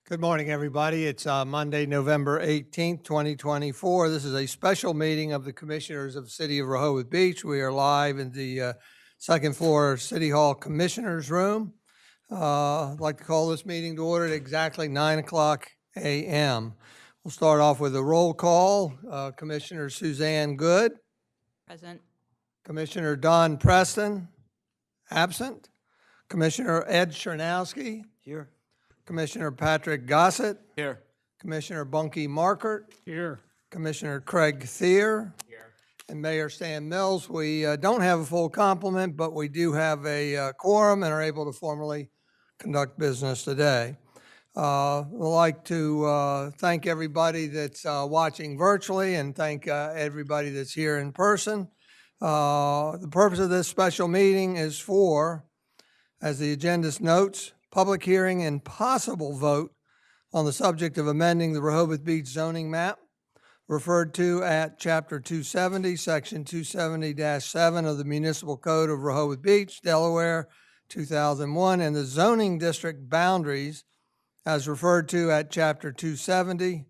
Good morning, everybody. It's Monday, November 18th, 2024. This is a special meeting of the Commissioners of the City of Rehoboth Beach. We are live in the second floor City Hall Commissioners Room. I'd like to call this meeting to order at exactly 9 o'clock a.m. We'll start off with a roll call. Commissioner Suzanne Good. Present. Commissioner Don Preston, absent. Commissioner Ed Chernowski. Here. Commissioner Patrick Gossett. Here. Commissioner Bunky Markert. Here. Commissioner Craig Thier. Here. And Mayor Stan Mills. We don't have a full complement, but we do have a quorum and are able to formally conduct business today. I'd like to thank everybody that's watching virtually and thank everybody that's here in person. The purpose of this special meeting is for, as the agenda notes, public hearing and possible vote on the subject of amending the Rehoboth Beach Zoning Map, referred to at Chapter 270, Section 270-7 of the Municipal Code of Rehoboth Beach, Delaware, 2001, and the zoning district boundaries as referred to at Chapter 270,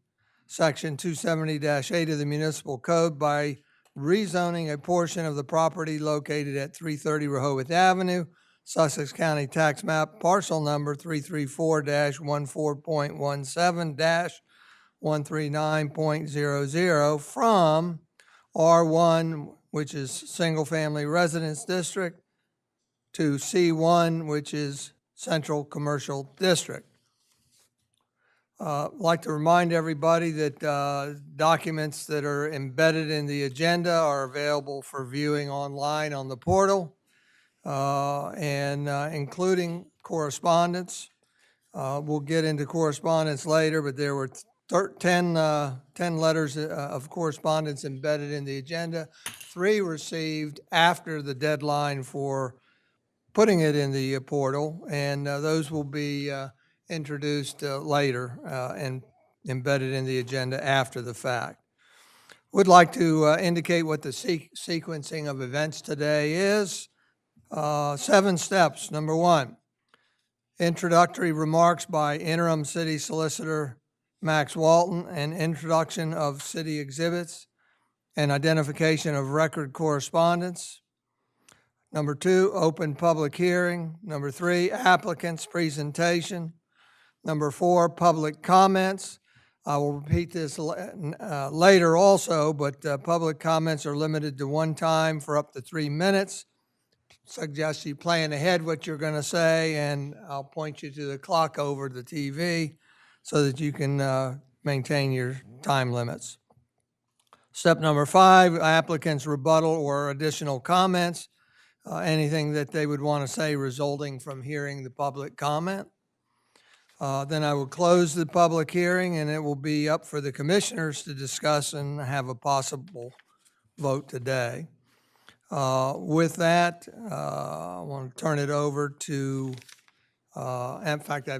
Section 270-8 of the Municipal Code by rezoning a portion of the property located at 330 Rehoboth Avenue, Sussex County Tax Map, parcel number 334-14.17-139.00 from R1, which is Single Family Residence District, to C1, which is Central Commercial District. I'd like to remind everybody that documents that are embedded in the agenda are available for viewing online on the portal. Including correspondence. We'll get into correspondence later, but there were 10 letters of correspondence embedded in the agenda. 3 received after the deadline for putting it in the portal, and those will be introduced later and embedded in the agenda after the fact. Would like to indicate what the sequencing of events today is. 7 steps. Number 1, introductory remarks by Interim City Solicitor Max Walton and introduction of city exhibits and identification of record correspondence. Number 2, open public hearing. Number 3, applicant's presentation. Number 4, public comments. I will repeat this later also, but public comments are limited to 1 time for up to 3 minutes. Suggest you plan ahead what you're going to say, and I'll point you to the clock over the TV so that you can maintain your time limits. Step number 5, applicants' rebuttal or additional comments, anything that they would want to say resulting from hearing the public comment. Then I will close the public hearing, and it will be up for the commissioners to discuss and have a possible vote today. With that, I want to turn it over to, in fact, I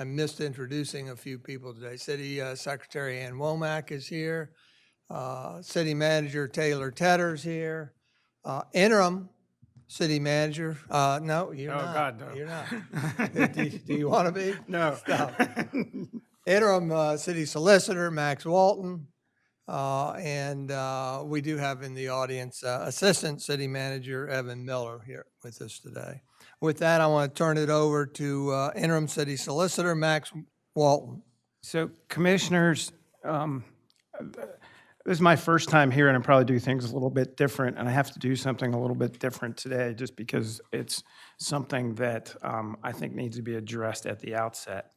missed introducing a few people today. City Secretary Ann Womack is here. City Manager Taylor Tedder's here. Interim City Manager, no, you're not. God, no. You're not. Do you want to be? No. Stop. Interim City Solicitor Max Walton. And we do have in the audience Assistant City Manager Evan Miller here with us today. With that, I want to turn it over to Interim City Solicitor Max Walton. So, Commissioners, this is my first time here, and I probably do things a little bit different, and I have to do something a little bit different today just because it's something that I think needs to be addressed at the outset.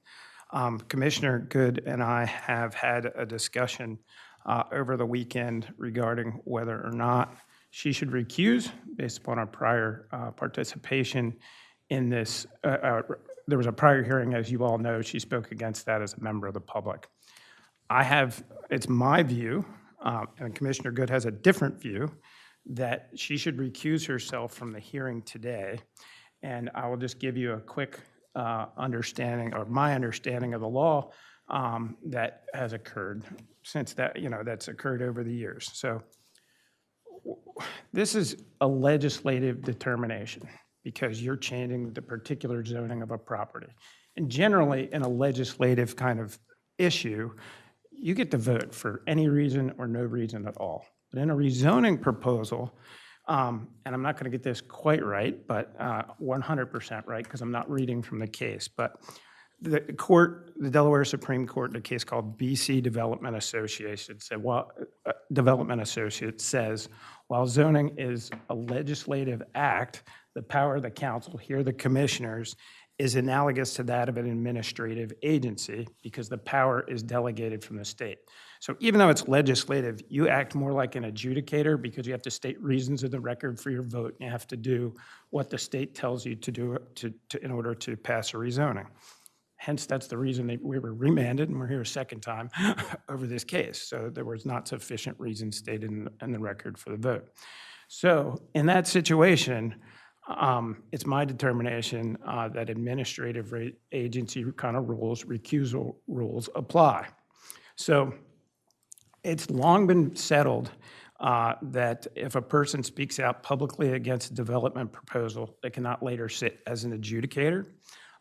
Commissioner Good and I have had a discussion over the weekend regarding whether or not she should recuse based upon our prior participation in this. There was a prior hearing, as you all know. She spoke against that as a member of the public. It's my view, and Commissioner Good has a different view, that she should recuse herself from the hearing today. And I will just give you a quick understanding, or my understanding of the law that has occurred since that, that's occurred over the years. So this is a legislative determination because you're changing the particular zoning of a property. And generally, in a legislative kind of issue, you get to vote for any reason or no reason at all. But in a rezoning proposal, and I'm not going to get this quite right, but 100% right, because I'm not reading from the case, but the court, the Delaware Supreme Court, in a case called BC Development Association, said, Development Associates says, while zoning is a legislative act, the power of the council, here the commissioners, is analogous to that of an administrative agency because the power is delegated from the state. So even though it's legislative, you act more like an adjudicator because you have to state reasons of the record for your vote. And you have to do what the state tells you to do in order to pass a rezoning. Hence, that's the reason that we were remanded, and we're here a second time over this case. So there was not sufficient reason stated in the record for the vote. So in that situation, it's my determination that administrative agency kind of rules, recusal rules apply. So it's long been settled that if a person speaks out publicly against a development proposal, they cannot later sit as an adjudicator.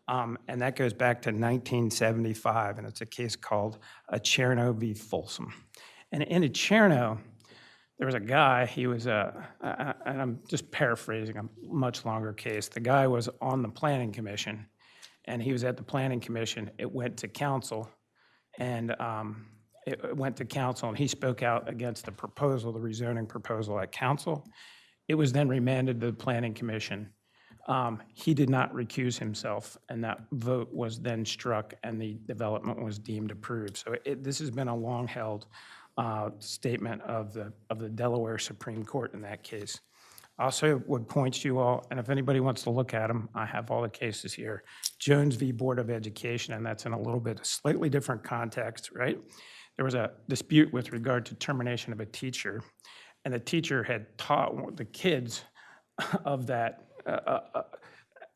And that goes back to 1975, and it's a case called Adjournment v. Folsom. And in Adjournment, there was a guy, he was and I'm just paraphrasing a much longer case. The guy was on the planning commission, and he was at the planning commission. It went to council, and he spoke out against the proposal, the rezoning proposal at council. It was then remanded to the planning commission. He did not recuse himself, and that vote was then struck, and the development was deemed approved. So this has been a long-held statement of the Delaware Supreme Court in that case. I also would point you all, and if anybody wants to look at them, I have all the cases here. Jones v. Board of Education, and that's in a little bit slightly different context, right? There was a dispute with regard to termination of a teacher, and the teacher had taught the kids of that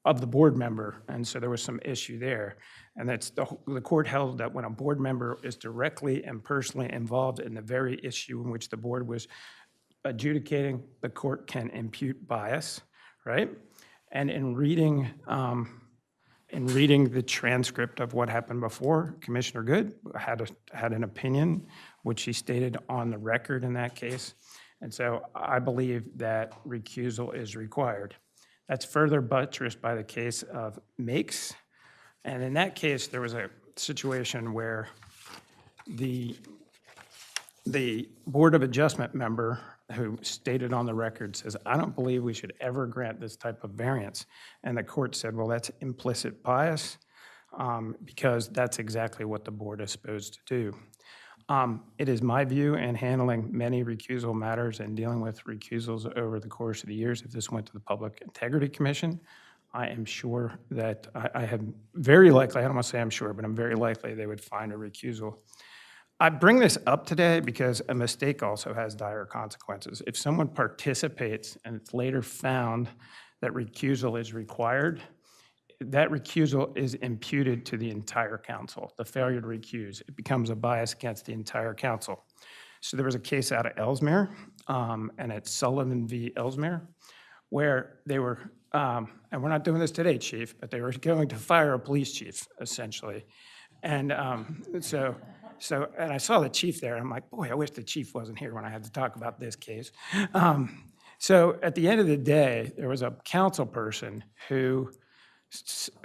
of the board member, and so there was some issue there. And that's the court held that when a board member is directly and personally involved in the very issue in which the board was adjudicating, the court can impute bias, right? And in reading the transcript of what happened before, Commissioner Good had an opinion, which he stated on the record in that case. And so I believe that recusal is required. That's further buttressed by the case of Makes. And in that case, there was a situation where the Board of Adjustment member who stated on the record says, I don't believe we should ever grant this type of variance. And the court said, well, that's implicit bias because that's exactly what the board is supposed to do. It is my view in handling many recusal matters and dealing with recusals over the course of the years, if this went to the Public Integrity Commission, I am sure that I have very likely, I don't want to say I'm sure, but I'm very likely they would find a recusal. I bring this up today because a mistake also has dire consequences. If someone participates and it's later found that recusal is required, that recusal is imputed to the entire council. The failure to recuse, it becomes a bias against the entire council. So there was a case out of Ellesmere, and it's Sullivan v. Ellesmere, where they were, and we're not doing this today, Chief, but they were going to fire a police chief, essentially. And so I saw the chief there, and I'm like, boy, I wish the chief wasn't here when I had to talk about this case. So at the end of the day, there was a council person who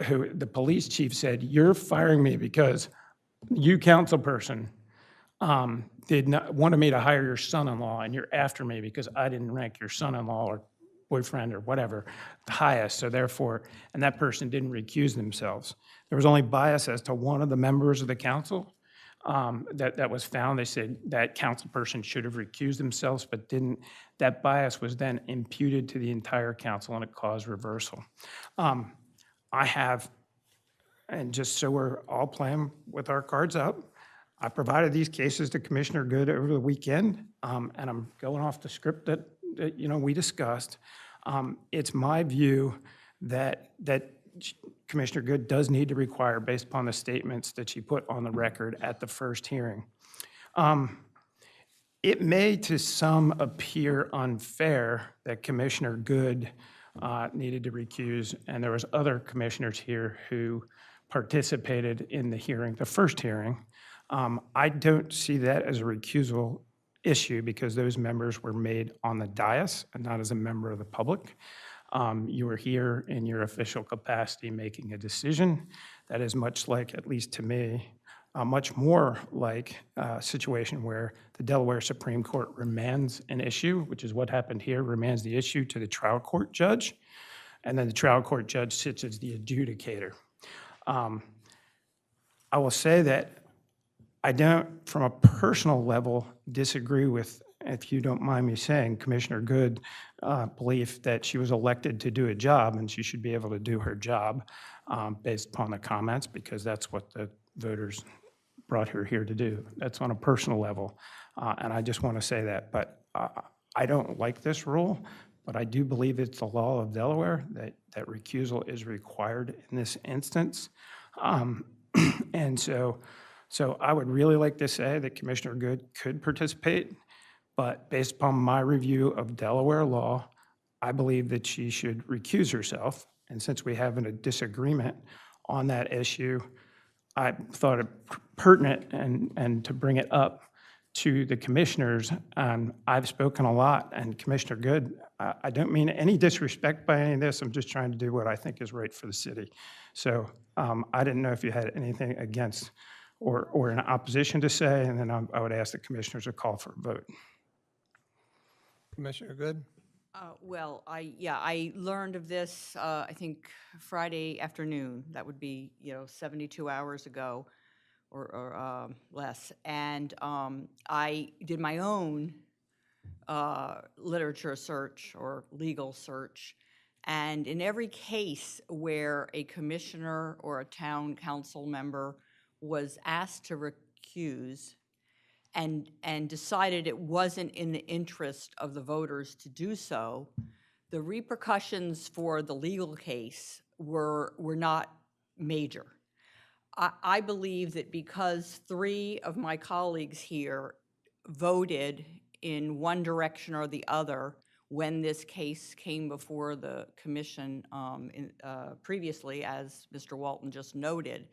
the police chief said, you're firing me because you, council person, wanted me to hire your son-in-law, and you're after me because I didn't rank your son-in-law or boyfriend or whatever the highest, so therefore, and that person didn't recuse themselves. There was only bias as to one of the members of the council that was found. They said that council person should have recused themselves, but didn't. That bias was then imputed to the entire council, and it caused reversal. I have, and just so we're all playing with our cards up, I provided these cases to Commissioner Good over the weekend, and I'm going off the script that we discussed. It's my view that Commissioner Good does need to require, based upon the statements that she put on the record at the first hearing. It may to some appear unfair that Commissioner Good needed to recuse, and there was other commissioners here who participated in the hearing, the first hearing. I don't see that as a recusal issue because those members were made on the dais and not as a member of the public. You were here in your official capacity making a decision. That is much like, at least to me, much more like a situation where the Delaware Supreme Court remands an issue, which is what happened here, remands the issue to the trial court judge, and then the trial court judge sits as the adjudicator. I will say that I don't, from a personal level, disagree with, if you don't mind me saying, Commissioner Good belief that she was elected to do a job and she should be able to do her job based upon the comments, because that's what the voters brought her here to do. That's on a personal level, and I just want to say that. But I don't like this rule, but I do believe it's the law of Delaware that recusal is required in this instance. And so I would really like to say that Commissioner Good could participate, but based upon my review of Delaware law, I believe that she should recuse herself. And since we have a disagreement on that issue, I thought it pertinent and to bring it up to the commissioners. I've spoken a lot, and Commissioner Good, I don't mean any disrespect by any of this. I'm just trying to do what I think is right for the city. So I didn't know if you had anything against or in opposition to say, and then I would ask the commissioners to call for a vote. Commissioner Good? Well, I learned of this, I think Friday afternoon. That would be, 72 hours ago or less. And I did my own literature search or legal search. And in every case where a commissioner or a town council member was asked to recuse and decided it wasn't in the interest of the voters to do so, the repercussions for the legal case were not major. I believe that because 3 of my colleagues here voted in one direction or the other when this case came before the commission previously, as Mr. Walton just noted,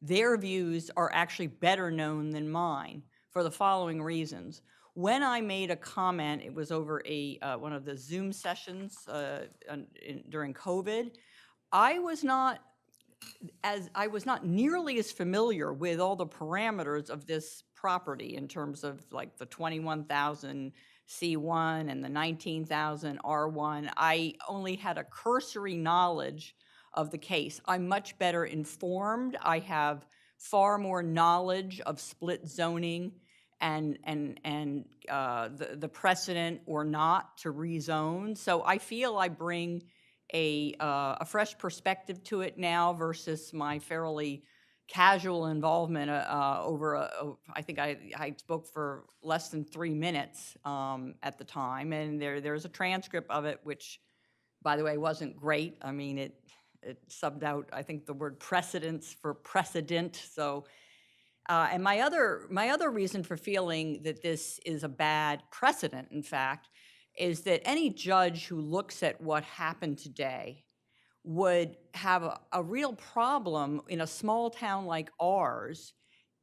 their views are actually better known than mine for the following reasons. When I made a comment, it was over one of the Zoom sessions during COVID, I was not nearly as familiar with all the parameters of this property in terms of like the 21,000 C1 and the 19,000 R1. I only had a cursory knowledge of the case. I'm much better informed. I have far more knowledge of split zoning and the precedent or not to rezone. So I feel I bring a fresh perspective to it now versus my fairly casual involvement I think I spoke for less than 3 minutes at the time, and there's a transcript of it, which, by the way, wasn't great. I mean, it subbed out, I think, the word precedence for precedent. So, and my other reason for feeling that this is a bad precedent, in fact, is that any judge who looks at what happened today would have a real problem in a small town like ours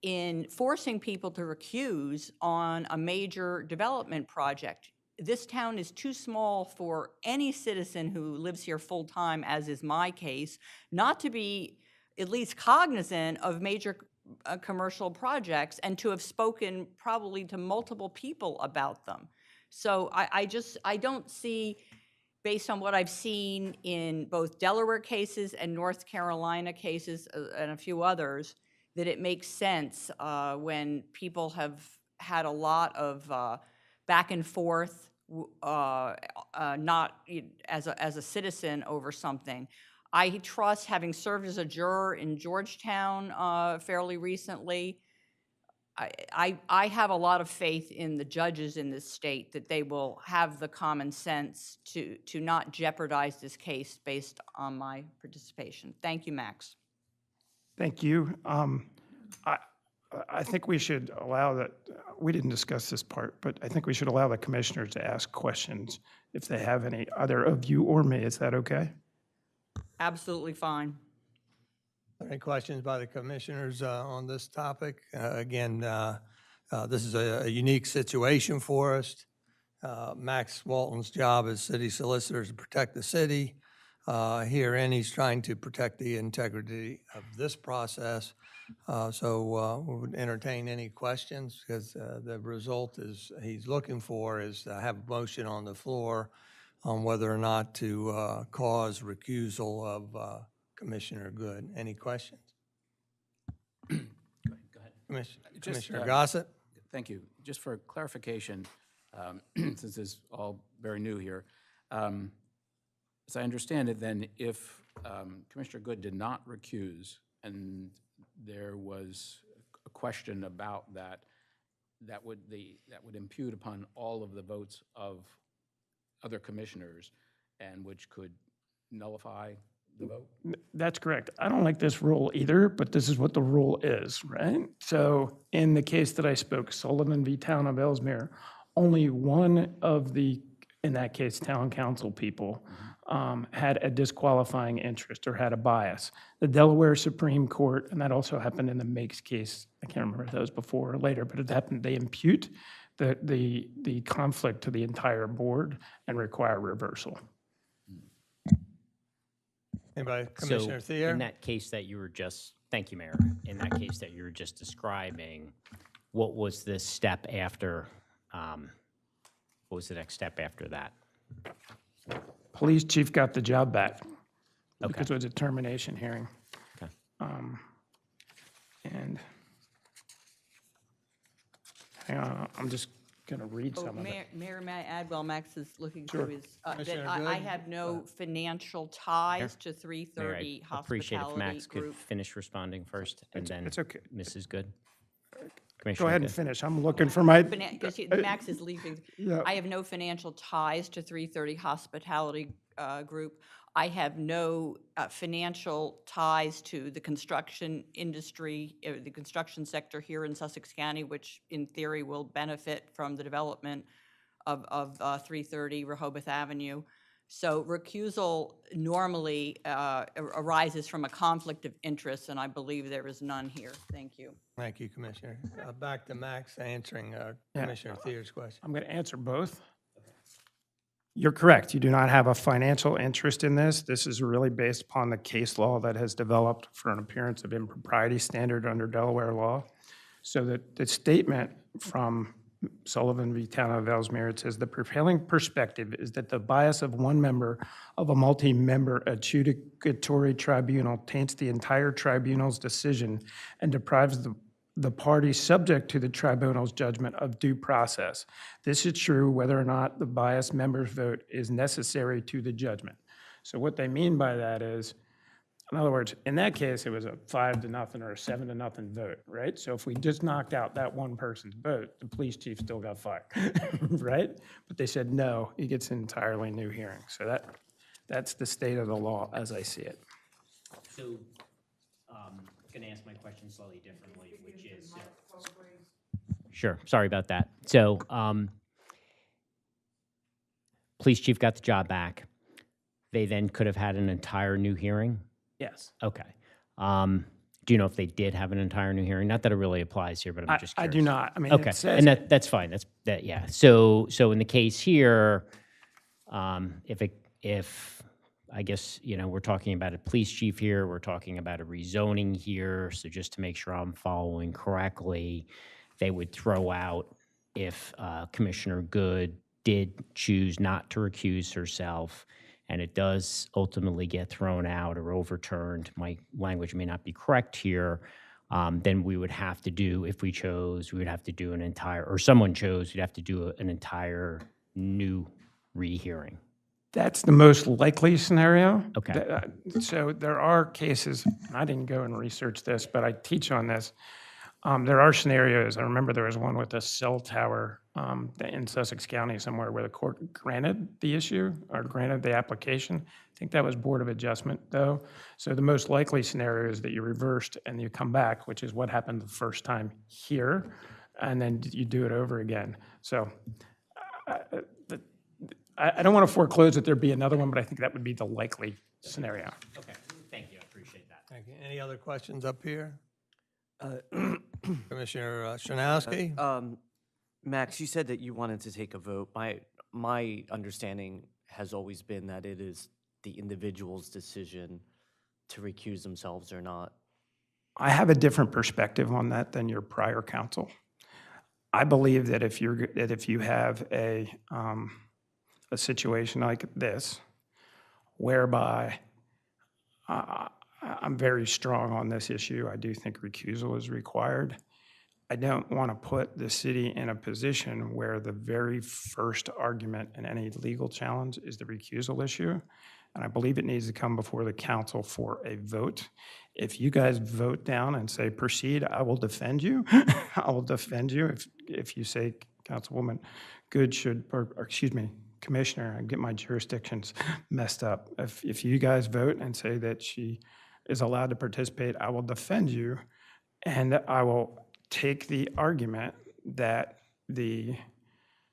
in forcing people to recuse on a major development project. This town is too small for any citizen who lives here full-time, as is my case, not to be at least cognizant of major commercial projects and to have spoken probably to multiple people about them. So I don't see, based on what I've seen in both Delaware cases and North Carolina cases and a few others, that it makes sense when people have had a lot of back and forth, not as a citizen over something. I trust, having served as a juror in Georgetown fairly recently, I have a lot of faith in the judges in this state that they will have the common sense to not jeopardize this case based on my participation. Thank you, Max. Thank you. I think we should allow that, we didn't discuss this part, but I think we should allow the commissioners to ask questions if they have any, either of you or me. Is that okay? Absolutely fine. Any questions by the commissioners on this topic? Again, this is a unique situation for us. Max Walton's job as city solicitor is to protect the city. Herein, he's trying to protect the integrity of this process. So we would entertain any questions, because the result is he's looking for is to have a motion on the floor on whether or not to cause recusal of Commissioner Good. Any questions? Go ahead. Commissioner Gossett? Thank you. Just for clarification, since this is all very new here, as I understand it, then if Commissioner Good did not recuse and there was a question about that, that would impute upon all of the votes of other commissioners, and which could nullify the vote? That's correct. I don't like this rule either, but this is what the rule is, right? So in the case that I spoke, Sullivan v. Town of Ellesmere, only one of the, in that case, town council people had a disqualifying interest or had a bias. The Delaware Supreme Court, and that also happened in the Makes case, I can't remember if that was before or later, but it happened, they impute the conflict to the entire board and require reversal. Anybody? Commissioner Thier? In that case that you were just, thank you, Mayor. In that case that you were just describing, what was the step after, what was the next step after that? Police chief got the job back Okay. because it was a termination hearing. Okay. And hang on, I'm just going to read Oh, some of it. Mayor, may I add, while Max is looking Sure. through his, Commissioner that I Good? have no financial ties to Mayor, 330 I appreciate if Hospitality Max could Group. finish responding first, and then It's okay. Mrs. Good. Go Commissioner ahead and Good. finish. I'm looking for my, Because Max is leaving. yeah. I have no financial ties to 330 Hospitality Group. I have no financial ties to the construction industry, the construction sector here in Sussex County, which in theory will benefit from the development of 330 Rehoboth Avenue. So recusal normally arises from a conflict of interest, and I believe there is none here. Thank you. Thank you, Commissioner. Back to Max answering Commissioner Thier's question. I'm going to answer both. You're correct. You do not have a financial interest in this. This is really based upon the case law that has developed for an appearance of impropriety standard under Delaware law. So that the statement from Sullivan v. Town of Ellesmere, it says the prevailing perspective is that the bias of one member of a multi-member adjudicatory tribunal taints the entire tribunal's decision and deprives the party subject to the tribunal's judgment of due process. This is true whether or not the biased member's vote is necessary to the judgment. So what they mean by that is, in other words, in that case, it was a 5-0 or a 7-0 vote, right? So if we just knocked out that one person's vote, the police chief still got fired, right? But they said, no, he gets an entirely new hearing. So that's the state of the law as I see it. So, going to ask my question slightly differently, which is. Sure, sorry about that. So, police chief got the job back. They then could have had an entire new hearing? Yes. Okay. Do you know if they did have an entire new hearing? Not that it really applies here, but I'm just I curious. do not. I mean, Okay, it says, and that's fine. That yeah. So in the case here, if I guess we're talking about a police chief here, we're talking about a rezoning here. So just to make sure I'm following correctly, they would throw out if Commissioner Good did choose not to recuse herself, and it does ultimately get thrown out or overturned. My language may not be correct here. Then we would have to do, if we chose, we would have to do an entire, or someone chose, we'd have to do an entire new rehearing. that's the most likely scenario. Okay. So there are cases, and I didn't go and research this, but I teach on this. There are scenarios. I remember there was one with a cell tower in Sussex County somewhere where the court granted the issue or granted the application. I think that was Board of Adjustment, though. So the most likely scenario is that you reversed and you come back, which is what happened the first time here, and then you do it over again. So I don't want to foreclose that there'd be another one, but I think that would be the likely scenario. Okay, thank you, I appreciate that. Thank you. Any other questions up here? Commissioner Shanowski? Max, you said that you wanted to take a vote. My understanding has always been that it is the individual's decision to recuse themselves or not. I have a different perspective on that than your prior counsel. I believe that if you have a situation like this, whereby I'm very strong on this issue, I do think recusal is required. I don't want to put the city in a position where the very first argument in any legal challenge is the recusal issue. And I believe it needs to come before the council for a vote. If you guys vote down and say proceed, I will defend you. I will defend you. If you say Councilwoman Good should, or excuse me, Commissioner, I get my jurisdictions messed up. If you guys vote and say that she is allowed to participate, I will defend you, and I will take the argument that the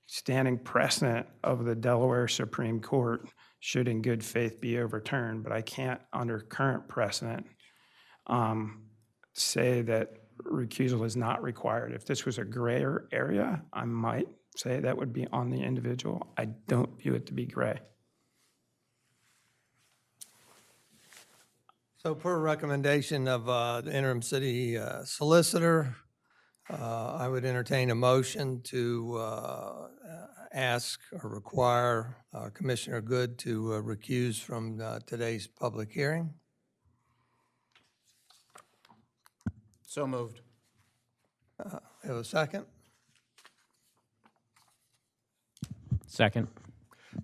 standing precedent of the Delaware Supreme Court should in good faith be overturned, but I can't, under current precedent, say that recusal is not required. If this was a grayer area, I might say that would be on the individual. I don't view it to be gray. So per recommendation of the interim city solicitor, I would entertain a motion to ask or require Commissioner Good to recuse from today's public hearing. So moved. Have a second? Second.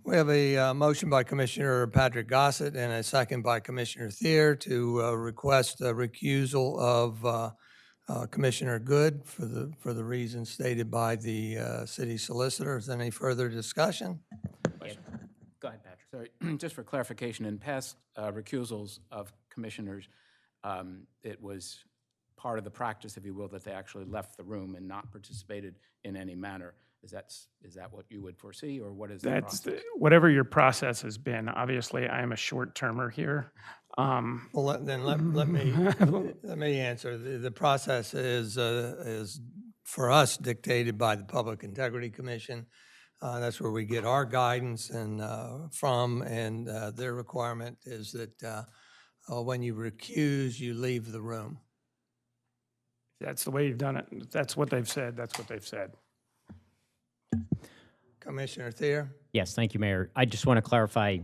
We have a motion by Commissioner Patrick Gossett and a second by Commissioner Thier to request a recusal of Commissioner Good for the reasons stated by the city solicitor. Is there any further discussion? Go ahead, Patrick. Sorry, just for clarification, in past recusals of commissioners, it was part of the practice, if you will, that they actually left the room and not participated in any manner. Is that what you would foresee, or what is the process? Whatever your process has been. Obviously, I am a short-termer here. Well, let me answer. The process is for us dictated by the Public Integrity Commission. That's where we get our guidance from, and their requirement is that when you recuse, you leave the room. That's the way you've done it. That's what they've said. That's what they've said. Commissioner Thier? Yes, thank you, Mayor. I just want to clarify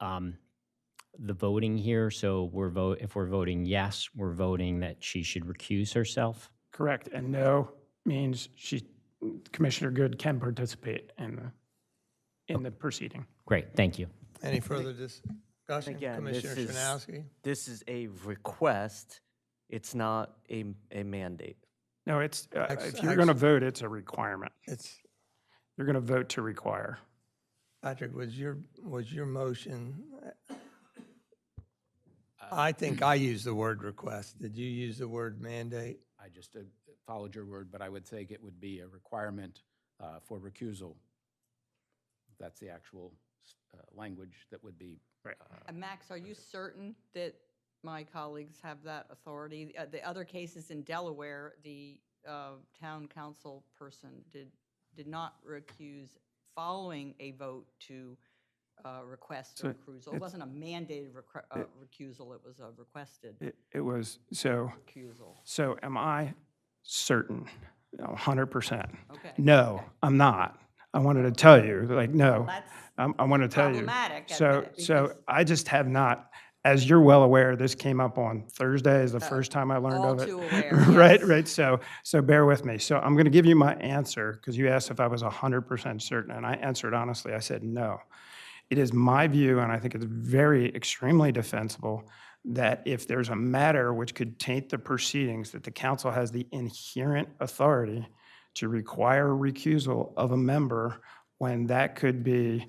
the voting here. So if we're voting yes, we're voting that she should recuse herself. Correct. And no means Commissioner Good can participate in the proceeding. Great, thank you. Any further discussion? Again, Commissioner Shanowski? This is a request. It's not a mandate. No, it's if Actually- you're going to vote, it's a requirement. It's, You're going to vote to require. Patrick, was your motion? I think I used the word request. Did you use the word mandate? I just followed your word, but I would think it would be a requirement for recusal. That's the actual language that would be. Max, are you certain that my colleagues have that authority? The other cases in Delaware, the town council person did not recuse following a vote to request a recusal. It wasn't a mandated recusal, it was a requested It was, so recusal. am I certain? 100%. Okay. No, Okay. I'm not. I wanted to tell you, like, no. That's I want to tell you. problematic, So because- I just have not, as you're well aware, this came up on Thursday is the first time I learned all of it. too aware, Right, yes. right. So bear with me. So I'm going to give you my answer because you asked if I was 100% certain, and I answered honestly. I said no. It is my view, and I think it's very extremely defensible, that if there's a matter which could taint the proceedings, that the council has the inherent authority to require recusal of a member when that could be,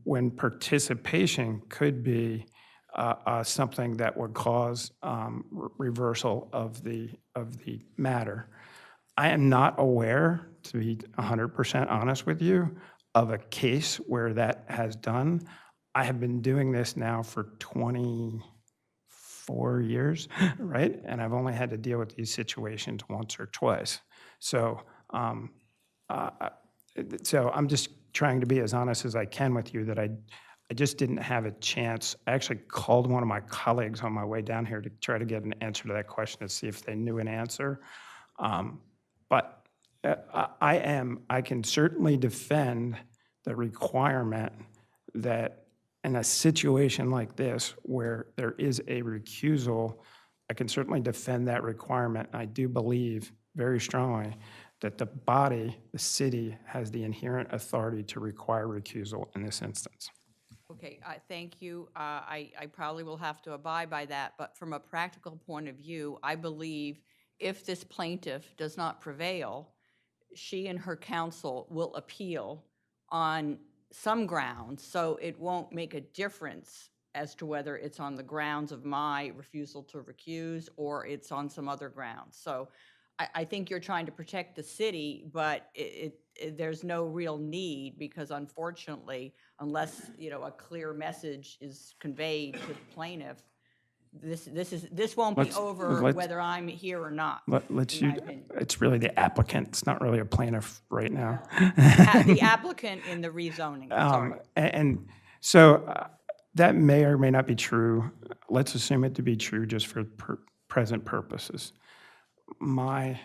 when participation could be something that would cause reversal of the matter. I am not aware, to be 100% honest with you, of a case where that has done. I have been doing this now for 4 years, right? And I've only had to deal with these situations once or twice. So, uh, so I'm just trying to be as honest as I can with you that I just didn't have a chance. I actually called one of my colleagues on my way down here to try to get an answer to that question to see if they knew an answer. But I can certainly defend the requirement that in a situation like this where there is a recusal, I can certainly defend that requirement. I do believe very strongly that the body, the city, has the inherent authority to require recusal in this instance. Okay, thank you. I probably will have to abide by that, but from a practical point of view, I believe if this plaintiff does not prevail, she and her counsel will appeal on some grounds, so it won't make a difference as to whether it's on the grounds of my refusal to recuse or it's on some other grounds. So I think you're trying to protect the city, but there's no real need because unfortunately, unless, a clear message is conveyed to the plaintiff, this won't be over let's- whether I'm here or not. Let's in my use, opinion. it's really the applicant. It's not really a plaintiff right now. The applicant in the rezoning, sorry. And so that may or may not be true. Let's assume it to be true just for present purposes. My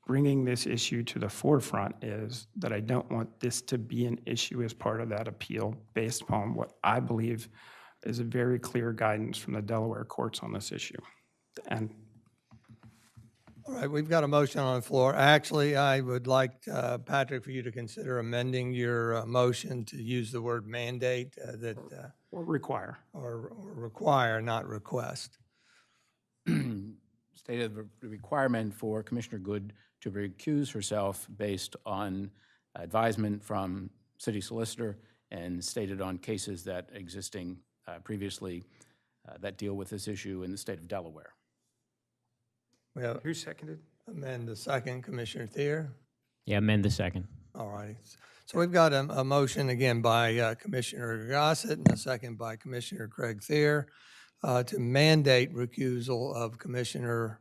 bringing this issue to the forefront is that I don't want this to be an issue as part of that appeal based upon what I believe is a very clear guidance from the Delaware courts on this issue. And All right, we've got a motion on the floor. Actually, I would like, Patrick, for you to consider amending your motion to use the word mandate or require. or require, not request. Stated the requirement for Commissioner Good to recuse herself based on advisement from city solicitor and stated on cases that existing previously that deal with this issue in the state of Delaware. We have Who seconded? amend the second, Commissioner Thier. Yeah, amend the second. All righty. So we've got a motion again by Commissioner Gossett and a second by Commissioner Craig Thier to mandate recusal of Commissioner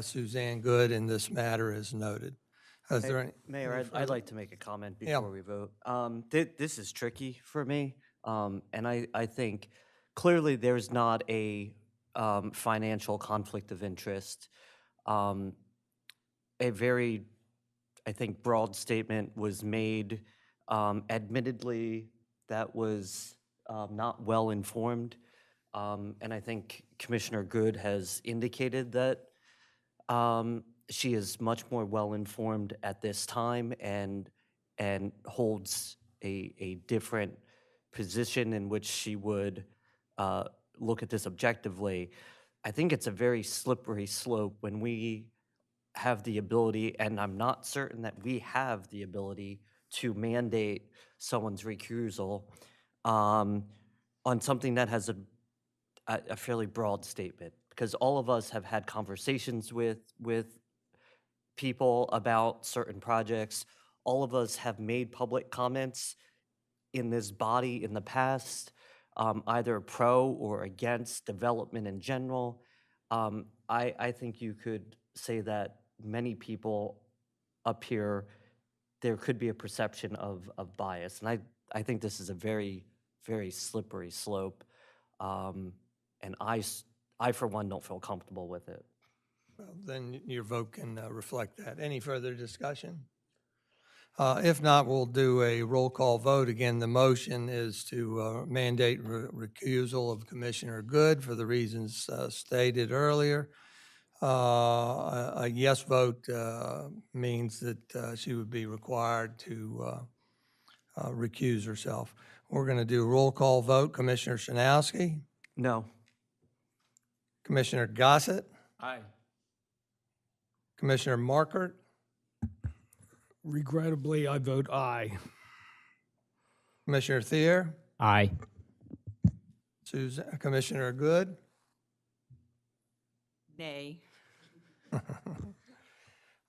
Suzanne Good in this matter as noted. Is there any? Mayor, I'd like to make a comment Yeah. before we vote. This is tricky for me, and I think clearly there's not a financial conflict of interest. A very, I think, broad statement was made. Admittedly, that was not well informed, and I think Commissioner Good has indicated that she is much more well-informed at this time and holds a different position in which she would look at this objectively. I think it's a very slippery slope when we have the ability, and I'm not certain that we have the ability to mandate someone's recusal on something that has a fairly broad statement. Because all of us have had conversations with people about certain projects. All of us have made public comments in this body in the past, either pro or against development in general. I think you could say that many people up here, there could be a perception of bias. And I think this is a very, very slippery slope. And I, for one, don't feel comfortable with it. Well, then your vote can reflect that. Any further discussion? If not, we'll do a roll call vote. Again, the motion is to mandate recusal of Commissioner Good for the reasons stated earlier. A yes vote means that she would be required to recuse herself. We're going to do a roll call vote. Commissioner Shanowski, No. Commissioner Gossett, Aye. Commissioner Markert, Regrettably, I vote aye. Commissioner Thier, Aye. Commissioner Good, Nay.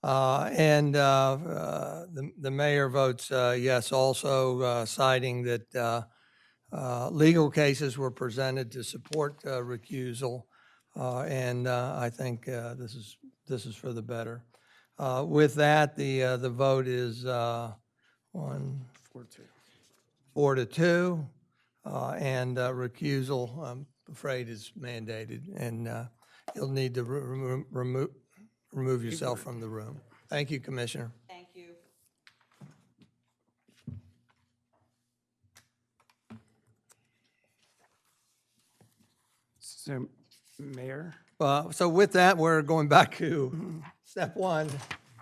and the mayor votes yes also, citing that legal cases were presented to support recusal And I think this is for the better. With that, the vote is 4-2, and recusal, I'm afraid, is mandated, and you'll need to remove yourself from the room. Thank you, Commissioner. Thank you. So, Mayor? So with that, we're going back to step one,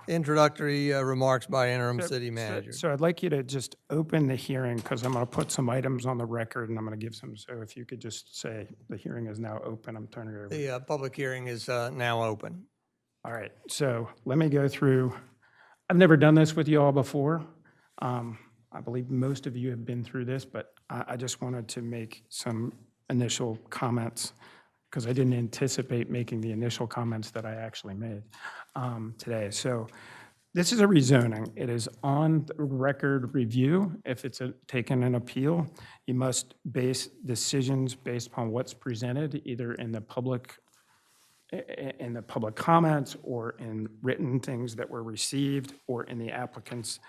introductory remarks by interim city manager. So I'd like you to just open the hearing, because I'm going to put some items on the record, and I'm going to give some, so if you could just say, the hearing is now open, I'm turning it over. The public hearing is now open. All right, so let me go through, I've never done this with you all before. I believe most of you have been through this, but I just wanted to make some initial comments, because I didn't anticipate making the initial comments that I actually made today. So this is a rezoning. It is on the record review. If it's taken an appeal, you must base decisions based upon what's presented, either in the public comments, or in written things that were received, or in the applicant's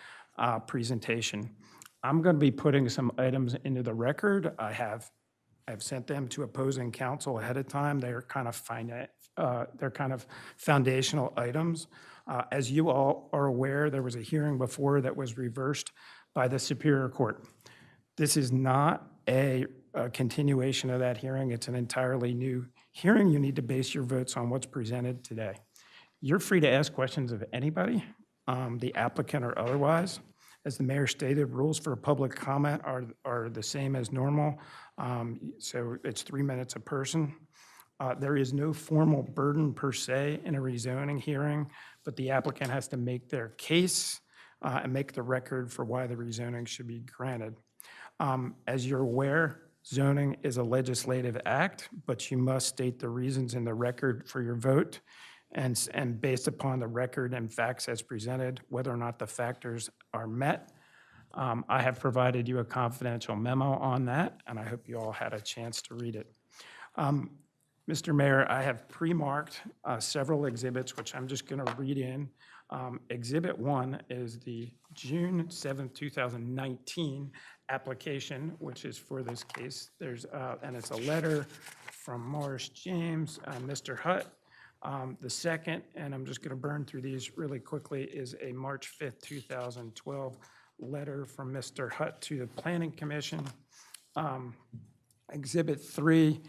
presentation. I'm going to be putting some items into the record. I've sent them to opposing counsel ahead of time. They're kind of foundational items. As you all are aware, there was a hearing before that was reversed by the Superior Court. This is not a continuation of that hearing. It's an entirely new hearing. You need to base your votes on what's presented today. You're free to ask questions of anybody, the applicant or otherwise. As the mayor stated, rules for public comment are the same as normal. So it's 3 minutes a person. There is no formal burden per se in a rezoning hearing, but the applicant has to make their case and make the record for why the rezoning should be granted. As you're aware, zoning is a legislative act, but you must state the reasons in the record for your vote, and based upon the record and facts as presented, whether or not the factors are met. I have provided you a confidential memo on that, and I hope you all had a chance to read it. Mr. Mayor, I have pre-marked several exhibits, which I'm just going to read in. Exhibit 1 is the June 7th, 2019 application, which is for this case. And it's a letter from Morris James, Mr. Hutt. The second, and I'm just going to burn through these really quickly, is a March 5th, 2012 letter from Mr. Hutt to the Planning Commission. Exhibit 3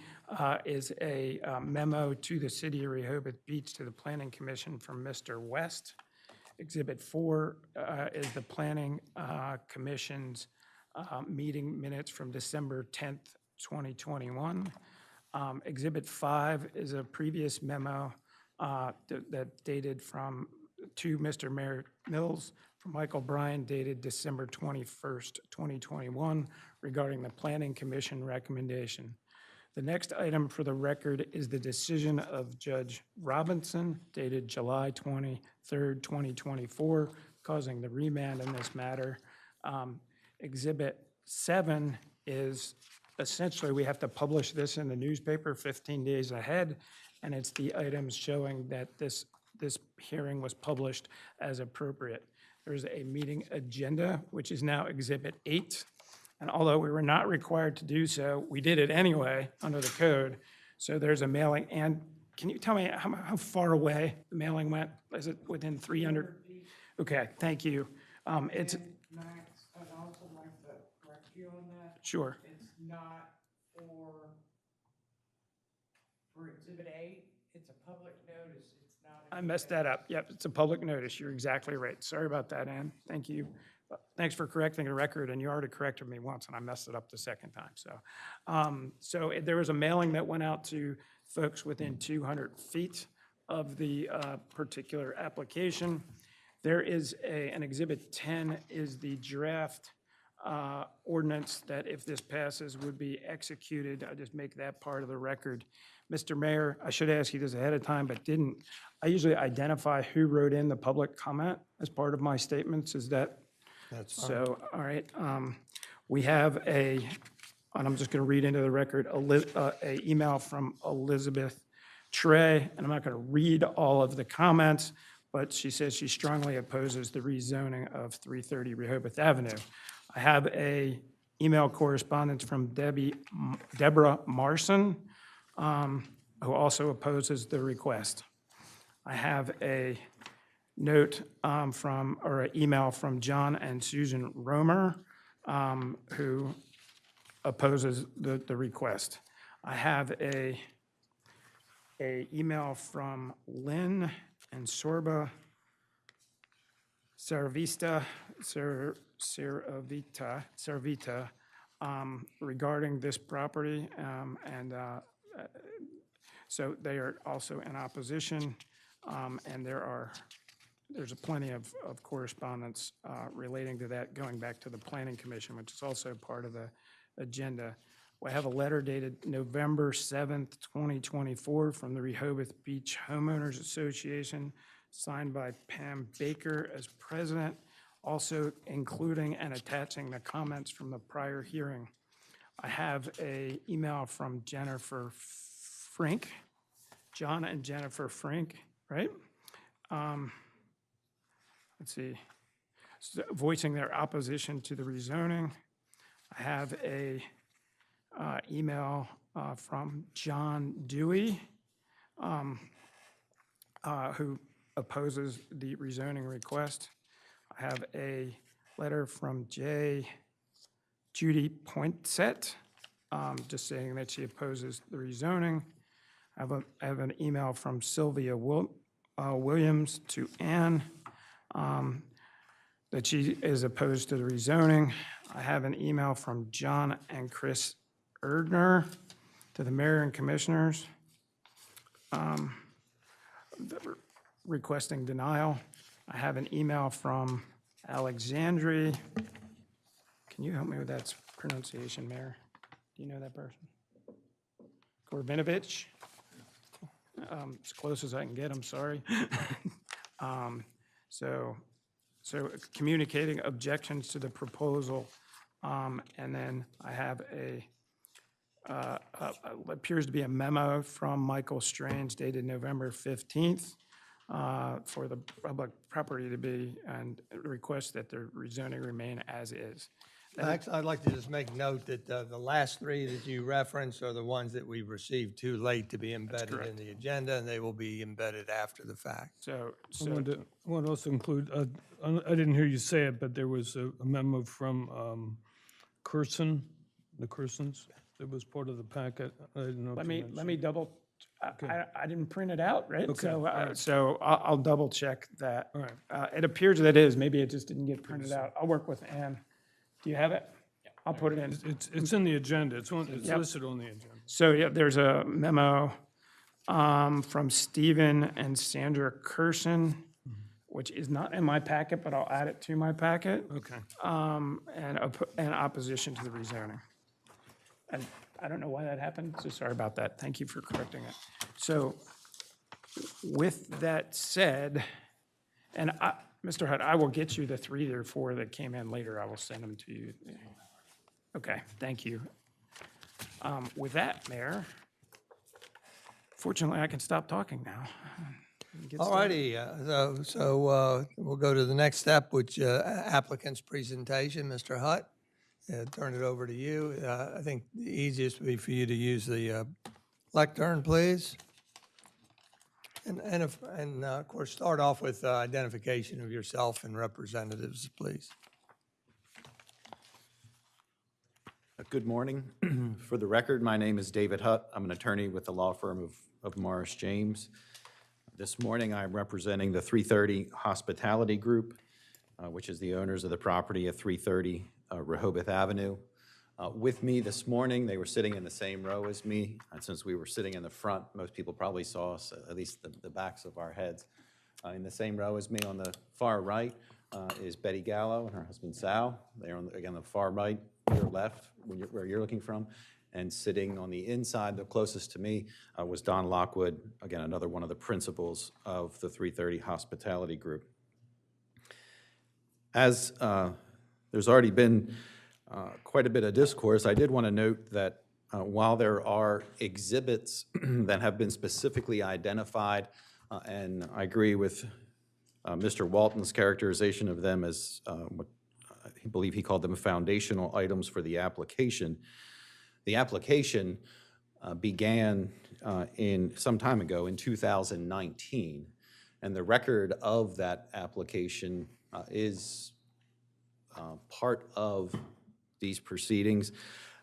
is a memo to the City of Rehoboth Beach to the Planning Commission from Mr. West. Exhibit 4 is the Planning Commission's meeting minutes from December 10th, 2021. Exhibit 5 is a previous memo that dated to Mr. Mayor Mills from Michael Bryan, dated December 21st, 2021, regarding the Planning Commission recommendation. The next item for the record is the decision of Judge Robinson, dated July 23rd, 2024, causing the remand in this matter. Exhibit 7 is essentially, we have to publish this in the newspaper 15 days ahead, and it's the items showing that this hearing was published as appropriate. There's a meeting agenda, which is now Exhibit 8. And although we were not required to do so, we did it anyway under the code. So there's a mailing. And can you tell me how far away the mailing went? Is it within 300? Okay, thank you. It's, Max, I'd also like to correct you on that. sure. It's not for Exhibit 8, it's a public notice, it's not. I messed that up. Yep, it's a public notice. You're exactly right. Sorry about that, Ann. Thank you. Thanks for correcting the record, and you already corrected me once, and I messed it up the second time. So there was a mailing that went out to folks within 200 feet of the particular application. There is an Exhibit 10 is the draft ordinance that, if this passes, would be executed. I just make that part of the record. Mr. Mayor, I should ask you this ahead of time, but didn't. I usually identify who wrote in the public comment as part of my statements. Is that? That's fine. So, all right. We have and I'm just going to read into the record, a email from Elizabeth Trey, and I'm not going to read all of the comments, but she says she strongly opposes the rezoning of 330 Rehoboth Avenue. I have a email correspondence from Deborah Marson, who also opposes the request. I have a note or an email from John and Susan Romer, who opposes the request. I have a email from Lynn and Sorba Saravita regarding this property, and so they are also in opposition, and there's plenty of correspondence relating to that, going back to the Planning Commission, which is also part of the agenda. I have a letter dated November 7th, 2024, from the Rehoboth Beach Homeowners Association, signed by Pam Baker as president, also including and attaching the comments from the prior hearing. I have an email from Jennifer Frink, John and Jennifer Frink, right? Let's see, voicing their opposition to the rezoning. I have a email from John Dewey, who opposes the rezoning request. I have a letter from Judy Poinsett, just saying that she opposes the rezoning. I have an email from Sylvia Williams to Ann, that she is opposed to the rezoning. I have an email from John and Chris Erdner to the mayor and commissioners, requesting denial. I have an email from Alexandri. Can you help me with that pronunciation, Mayor? Do you know that person? Gorbinovich? As close as I can get, I'm sorry. So communicating objections to the proposal. And then I have appears to be a memo from Michael Strange dated November 15th for the public property to be, and request that the rezoning remain as is. Max, I'd like to just make note that the last three that you referenced are the ones that we received too late to be embedded in the agenda, and they will be embedded after the fact. So I want to also include, I didn't hear you say it, but there was a memo from Curson, the Cursons, that was part of the packet. I didn't know. let me double, I didn't print it out, right? Okay, So, all right. so I'll double check that. All right. It appears that it is, maybe it just didn't get printed out. I'll work with Ann. Do you have it? I'll put it in. It's in the agenda. It's Yep. listed on the agenda. So, yeah, there's a memo from Stephen and Sandra Curson, which is not in my packet, but I'll add it to my packet, Okay. and opposition to the rezoning. And I don't know why that happened, so sorry about that. Thank you for correcting it. So with that said, and Mr. Hutt, I will get you the 3 or 4 that came in later. I will send them to you. Okay, thank you. With that, Mayor, fortunately, I can stop talking now. All righty, so we'll go to the next step, which applicant's presentation. Mr. Hutt, turn it over to you. I think the easiest would be for you to use the lectern, please. And of course, start off with identification of yourself and representatives, please. Good morning. For the record, my name is David Hutt. I'm an attorney with the law firm of Morris James. This morning, I'm representing the 330 Hospitality Group, which is the owners of the property at 330 Rehoboth Avenue. With me this morning, they were sitting in the same row as me, and since we were sitting in the front, most people probably saw us, at least the backs of our heads. In the same row as me on the far right is Betty Gallo and her husband Sal. They're on, again, the far right, your left, where you're looking from. And sitting on the inside, the closest to me, was Don Lockwood, again, another one of the principals of the 330 Hospitality Group. As there's already been quite a bit of discourse, I did want to note that while there are exhibits that have been specifically identified, and I agree with Mr. Walton's characterization of them as what I believe he called them foundational items for the application. The application began in some time ago in 2019, and the record of that application is part of these proceedings.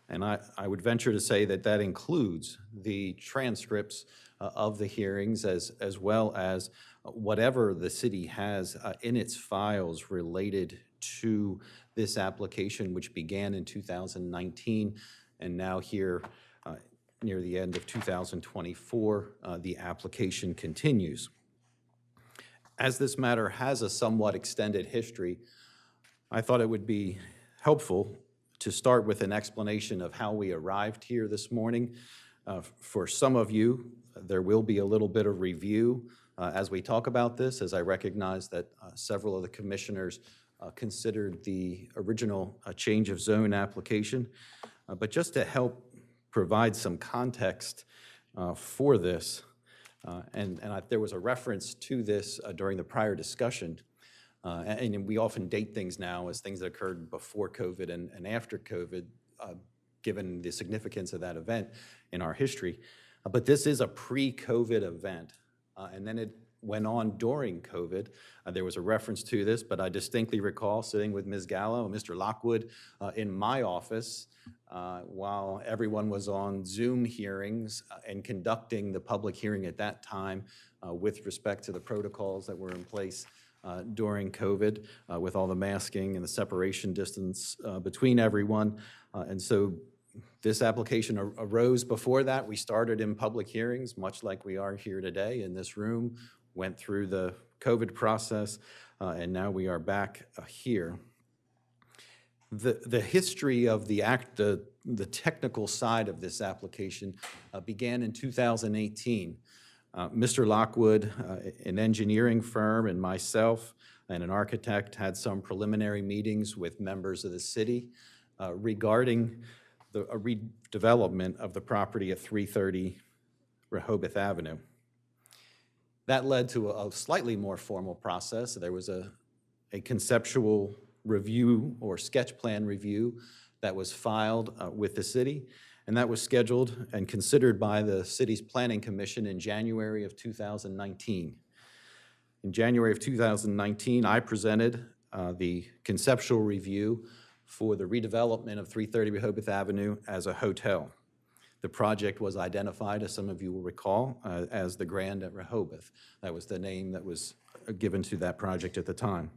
And I would venture to say that that includes the transcripts of the hearings as well as whatever the city has in its files related to this application, which began in 2019 and now here near the end of 2024, the application continues. As this matter has a somewhat extended history, I thought it would be helpful to start with an explanation of how we arrived here this morning. For some of you, there will be a little bit of review as we talk about this, as I recognize that several of the commissioners considered the original change of zone application. But just to help provide some context for this, there was a reference to this during the prior discussion. And we often date things now as things that occurred before COVID and after COVID, given the significance of that event in our history. But this is a pre-COVID event. And then it went on during COVID. There was a reference to this, but I distinctly recall sitting with Ms. Gallo and Mr. Lockwood in my office while everyone was on Zoom hearings and conducting the public hearing at that time with respect to the protocols that were in place during COVID with all the masking and the separation distance between everyone. And so this application arose before that. We started in public hearings, much like we are here today in this room, went through the COVID process, and now we are back here. The history of the technical side of this application began in 2018. Mr. Lockwood, an engineering firm, and myself, and an architect, had some preliminary meetings with members of the city regarding a redevelopment of the property at 330 Rehoboth Avenue. That led to a slightly more formal process. There was a conceptual review or sketch plan review that was filed with the city, and that was scheduled and considered by the city's planning commission in January of 2019. In January of 2019, I presented the conceptual review for the redevelopment of 330 Rehoboth Avenue as a hotel. The project was identified, as some of you will recall, as the Grand at Rehoboth. That was the name that was given to that project at the time.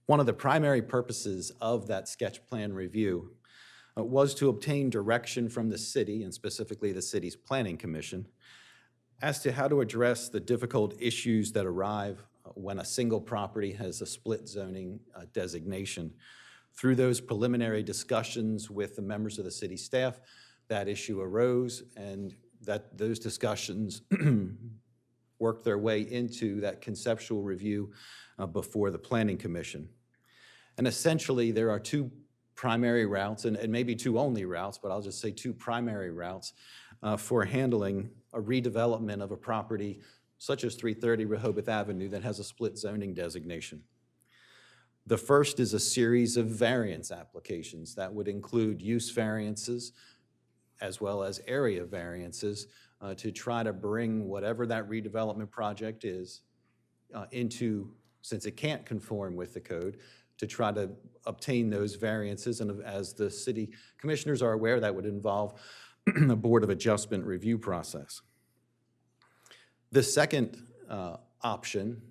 One of the primary purposes of that sketch plan review was to obtain direction from the city, and specifically the city's planning commission, as to how to address the difficult issues that arrive when a single property has a split zoning designation. Through those preliminary discussions with the members of the city staff, that issue arose, and those discussions worked their way into that conceptual review before the planning commission. And essentially, there are two primary routes, and maybe two only routes, but I'll just say two primary routes for handling a redevelopment of a property such as 330 Rehoboth Avenue that has a split zoning designation. The first is a series of variance applications that would include use variances as well as area variances to try to bring whatever that redevelopment project is into, since it can't conform with the code, to try to obtain those variances. And as the city commissioners are aware, that would involve a Board of Adjustment review process. The second option,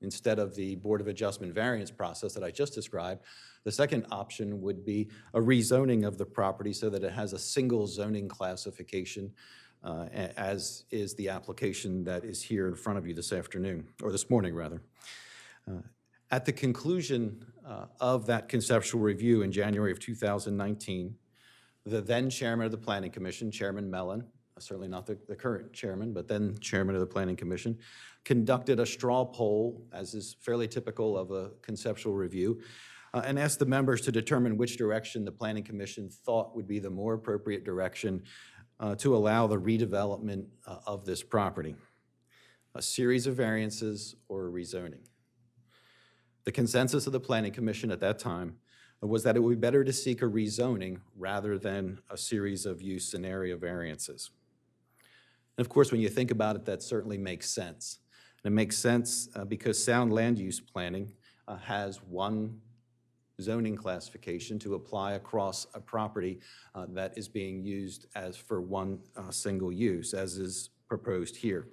instead of the Board of Adjustment variance process that I just described, the second option would be a rezoning of the property so that it has a single zoning classification, as is the application that is here in front of you this afternoon, or this morning rather. At the conclusion of that conceptual review in January of 2019, the then chairman of the Planning Commission, Chairman Mellon, certainly not the current chairman, but then chairman of the Planning Commission, conducted a straw poll, as is fairly typical of a conceptual review, and asked the members to determine which direction the Planning Commission thought would be the more appropriate direction to allow the redevelopment of this property. A series of variances or a rezoning. The consensus of the Planning Commission at that time was that it would be better to seek a rezoning rather than a series of use and area variances. And of course, when you think about it, that certainly makes sense. And it makes sense because sound land use planning has one zoning classification to apply across a property that is being used as for one single use, as is proposed here.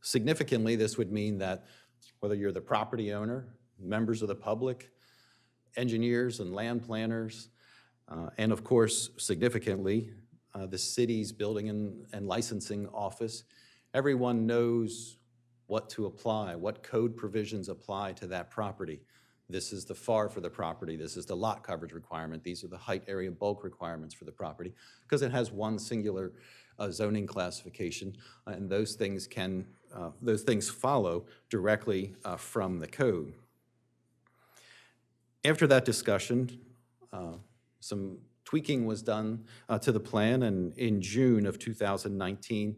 Significantly, this would mean that whether you're the property owner, members of the public, engineers and land planners, and of course, significantly, the city's building and licensing office, everyone knows what to apply, what code provisions apply to that property. This is the FAR for the property. This is the lot coverage requirement. These are the height, area, bulk requirements for the property because it has one singular zoning classification, and those things follow directly from the code. After that discussion, some tweaking was done to the plan, and in June of 2019,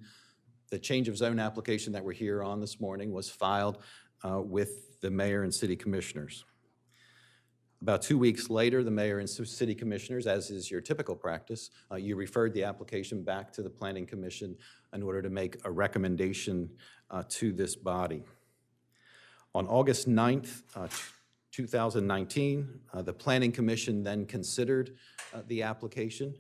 the change of zone application that we're here on this morning was filed with the mayor and city commissioners. About 2 weeks later, the mayor and city commissioners, as is your typical practice, you referred the application back to the Planning Commission in order to make a recommendation to this body. On August 9th, 2019, the Planning Commission then considered the application.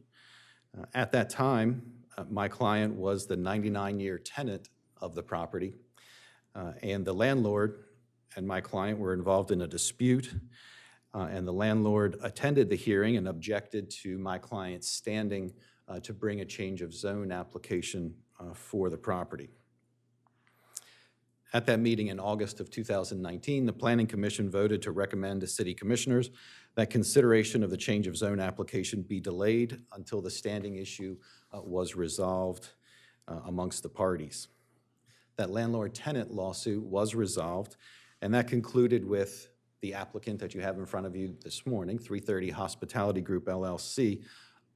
At that time, my client was the 99-year tenant of the property, and the landlord and my client were involved in a dispute, and the landlord attended the hearing and objected to my client's standing to bring a change of zone application for the property. At that meeting in August of 2019, the Planning Commission voted to recommend to city commissioners that consideration of the change of zone application be delayed until the standing issue was resolved amongst the parties. That landlord-tenant lawsuit was resolved, and that concluded with the applicant that you have in front of you this morning, 330 Hospitality Group LLC,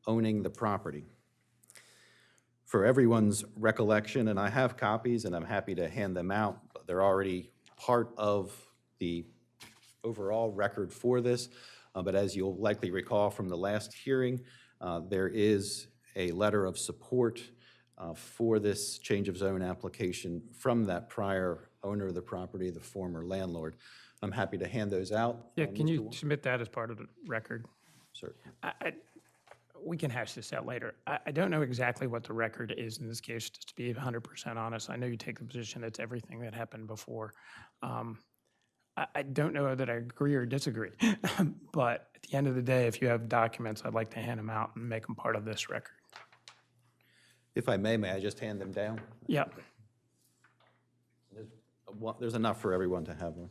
owning the property. For everyone's recollection, and I have copies and I'm happy to hand them out, but they're already part of the overall record for this. But as you'll likely recall from the last hearing, there is a letter of support for this change of zone application from that prior owner of the property, the former landlord. I'm happy to hand those out. Yeah, can Mr. you Wall? submit that as part of the record? Certainly. We can hash this out later. I don't know exactly what the record is in this case, just to be 100% honest. I know you take the position it's everything that happened before. I don't know that I agree or disagree, but at the end of the day, if you have documents, I'd like to hand them out and make them part of this record. If I may I just hand them down? Yeah. There's enough for everyone to have one.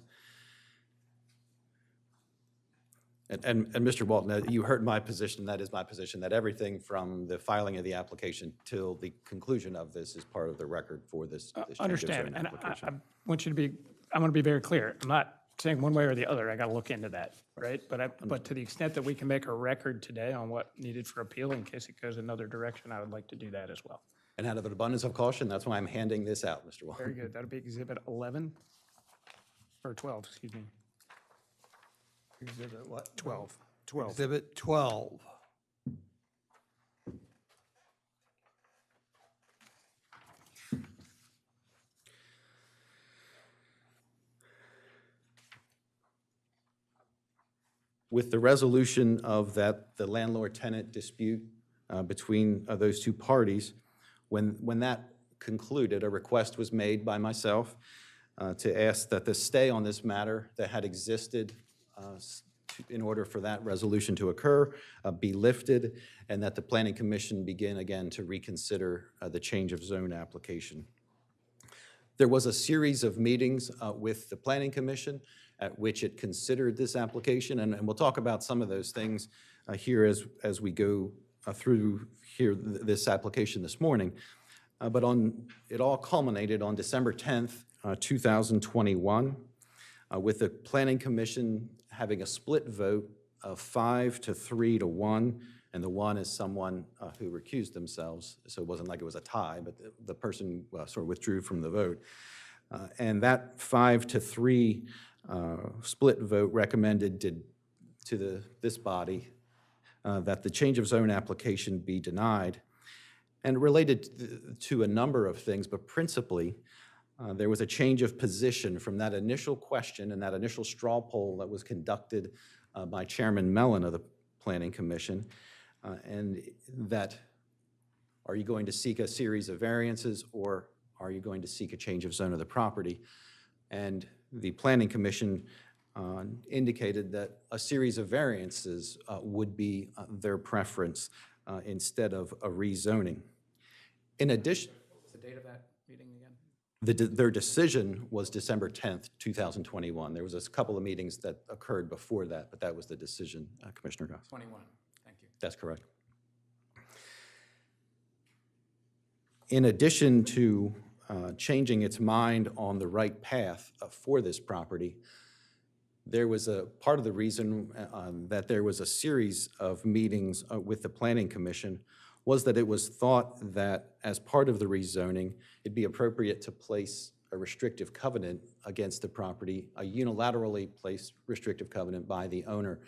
And Mr. Walton, you heard my position, that is my position, that everything from the filing of the application till the conclusion of this is part of the record for this change of zone Understand, and application. I want you to be, I want to be very clear. I'm not saying one way or the other. I got to look into that, right? But to the extent that we can make a record today on what needed for appeal in case it goes another direction, I would like to do that as well. And out of an abundance of caution, that's why I'm handing this out, Mr. Walton. Very good. That'll be Exhibit 11, or 12, excuse me. Exhibit what? 12. Exhibit 12. With the resolution of the landlord-tenant dispute between those two parties, when that concluded, a request was made by myself to ask that the stay on this matter that had existed in order for that resolution to occur be lifted, and that the Planning Commission begin again to reconsider the change of zone application. There was a series of meetings with the Planning Commission at which it considered this application, and we'll talk about some of those things here as we go through here this application this morning. But it all culminated on December 10th, 2021. with the Planning Commission having a split vote of 5 to 3 to 1, and the one is someone who recused themselves, so it wasn't like it was a tie, but the person sort of withdrew from the vote. And that 5 to 3 split vote recommended to this body that the change of zone application be denied, and related to a number of things, but principally, there was a change of position from that initial question and that initial straw poll that was conducted by Chairman Mellon of the Planning Commission, and that, are you going to seek a series of variances, or are you going to seek a change of zone of the property? And the Planning Commission indicated that a series of variances would be their preference instead of a rezoning. In addition, What was the date of that meeting again? their decision was December 10th, 2021. There was a couple of meetings that occurred before that, but that was the decision, Commissioner Goss. 21, thank you. That's correct. In addition to changing its mind on the right path for this property, there was a part of the reason that there was a series of meetings with the Planning Commission was that it was thought that as part of the rezoning, it'd be appropriate to place a restrictive covenant against the property, a unilaterally placed restrictive covenant by the owner,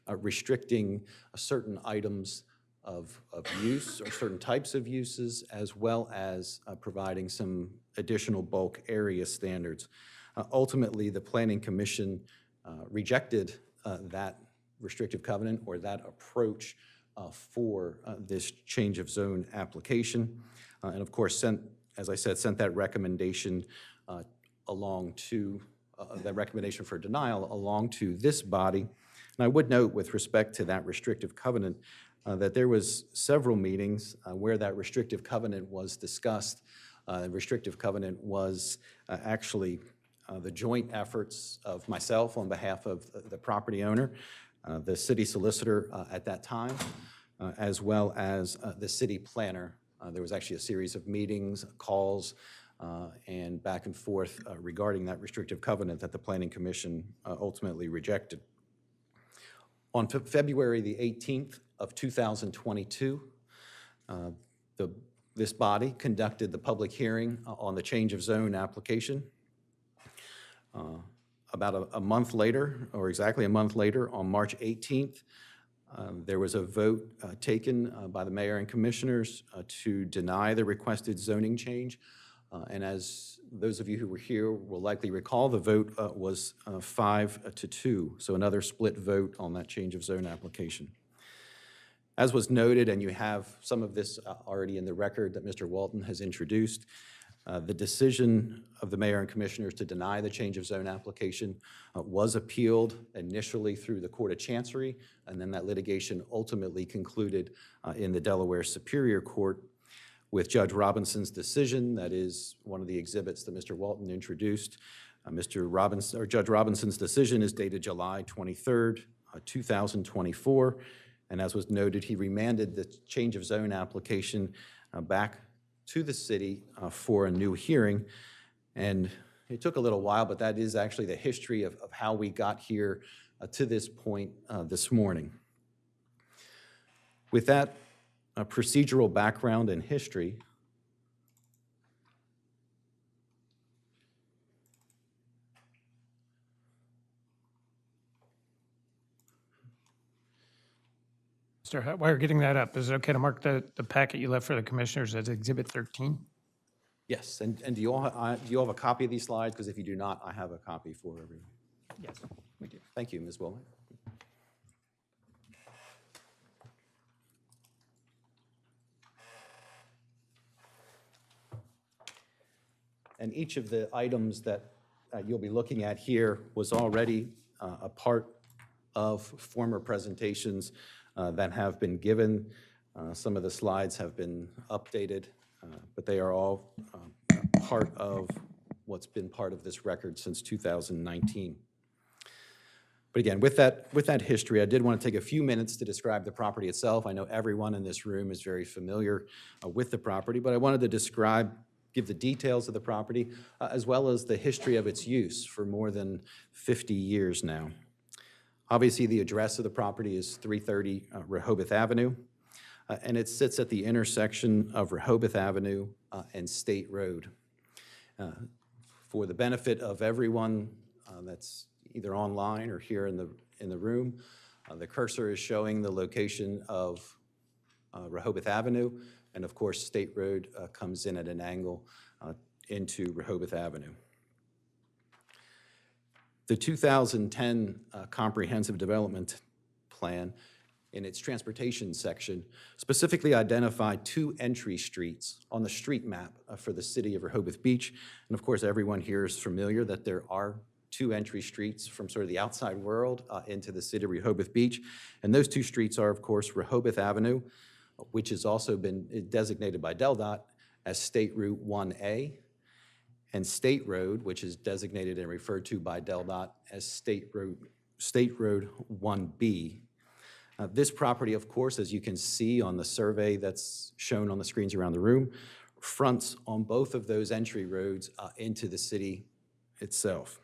restricting certain items of use or certain types of uses, as well as providing some additional bulk area standards. Ultimately, the Planning Commission rejected that restrictive covenant or that approach for this change of zone application, and of course as I said, sent that recommendation along to, that recommendation for denial along to this body. And I would note with respect to that restrictive covenant that there was several meetings where that restrictive covenant was discussed. The restrictive covenant was actually the joint efforts of myself on behalf of the property owner, the city solicitor at that time, as well as the city planner. There was actually a series of meetings, calls, and back and forth regarding that restrictive covenant that the Planning Commission ultimately rejected. On February the 18th of 2022, this body conducted the public hearing on the change of zone application. About a month later, or exactly a month later, on March 18th, there was a vote taken by the mayor and commissioners to deny the requested zoning change. And as those of you who were here will likely recall, the vote was 5 to 2, so another split vote on that change of zone application. As was noted, and you have some of this already in the record that Mr. Walton has introduced, the decision of the mayor and commissioners to deny the change of zone application was appealed initially through the Court of Chancery, and then that litigation ultimately concluded in the Delaware Superior Court with Judge Robinson's decision. That is one of the exhibits that Mr. Walton introduced. Judge Robinson's decision is dated July 23rd, 2024, and as was noted, he remanded the change of zone application back to the city for a new hearing. And it took a little while, but that is actually the history of how we got here to this point this morning. With that procedural background and history, Mr. Hutt, while you're getting that up, is it okay to mark the packet you left for the commissioners as Exhibit 13? yes, and do you all have a copy of these slides? Because if you do not, I have a copy for everyone. Yes, we do. Thank you, Ms. Wilman. And each of the items that you'll be looking at here was already a part of former presentations that have been given. Some of the slides have been updated, but they are all part of what's been part of this record since 2019. But again, with that history, I did want to take a few minutes to describe the property itself. I know everyone in this room is very familiar with the property, but I wanted to give the details of the property, as well as the history of its use for more than 50 years now. Obviously, the address of the property is 330 Rehoboth Avenue, and it sits at the intersection of Rehoboth Avenue and State Road. For the benefit of everyone that's either online or here in the room, the cursor is showing the location of Rehoboth Avenue, and of course, State Road comes in at an angle into Rehoboth Avenue. The 2010 Comprehensive Development Plan, in its transportation section, specifically identified 2 entry streets on the street map for the city of Rehoboth Beach. And of course, everyone here is familiar that there are 2 entry streets from sort of the outside world into the city of Rehoboth Beach. And those 2 streets are, of course, Rehoboth Avenue, which has also been designated by DelDOT as State Route 1A, and State Road, which is designated and referred to by DelDOT as State Road 1B. This property, of course, as you can see on the survey that's shown on the screens around the room, fronts on both of those entry roads into the city itself.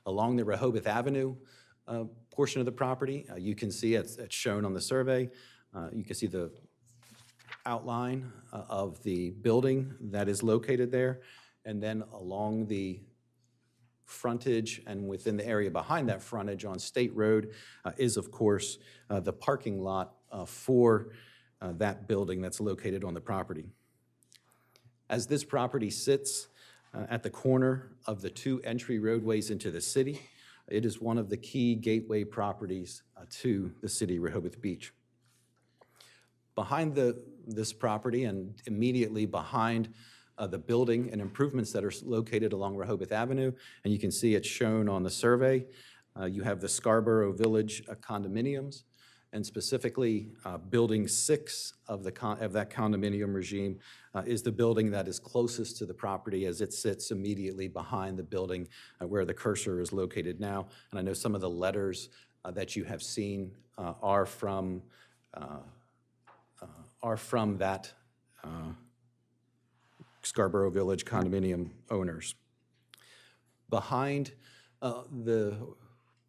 Along the Rehoboth Avenue portion of the property, you can see it's shown on the survey. You can see the outline of the building that is located there. And then along the frontage and within the area behind that frontage on State Road is, of course, the parking lot for that building that's located on the property. As this property sits at the corner of the 2 entry roadways into the city, it is one of the key gateway properties to the city of Rehoboth Beach. Behind this property and immediately behind the building and improvements that are located along Rehoboth Avenue, and you can see it's shown on the survey. You have the Scarborough Village condominiums, and specifically Building 6 of that condominium regime is the building that is closest to the property as it sits immediately behind the building where the cursor is located now. And I know some of the letters that you have seen are from that Scarborough Village condominium owners. Behind the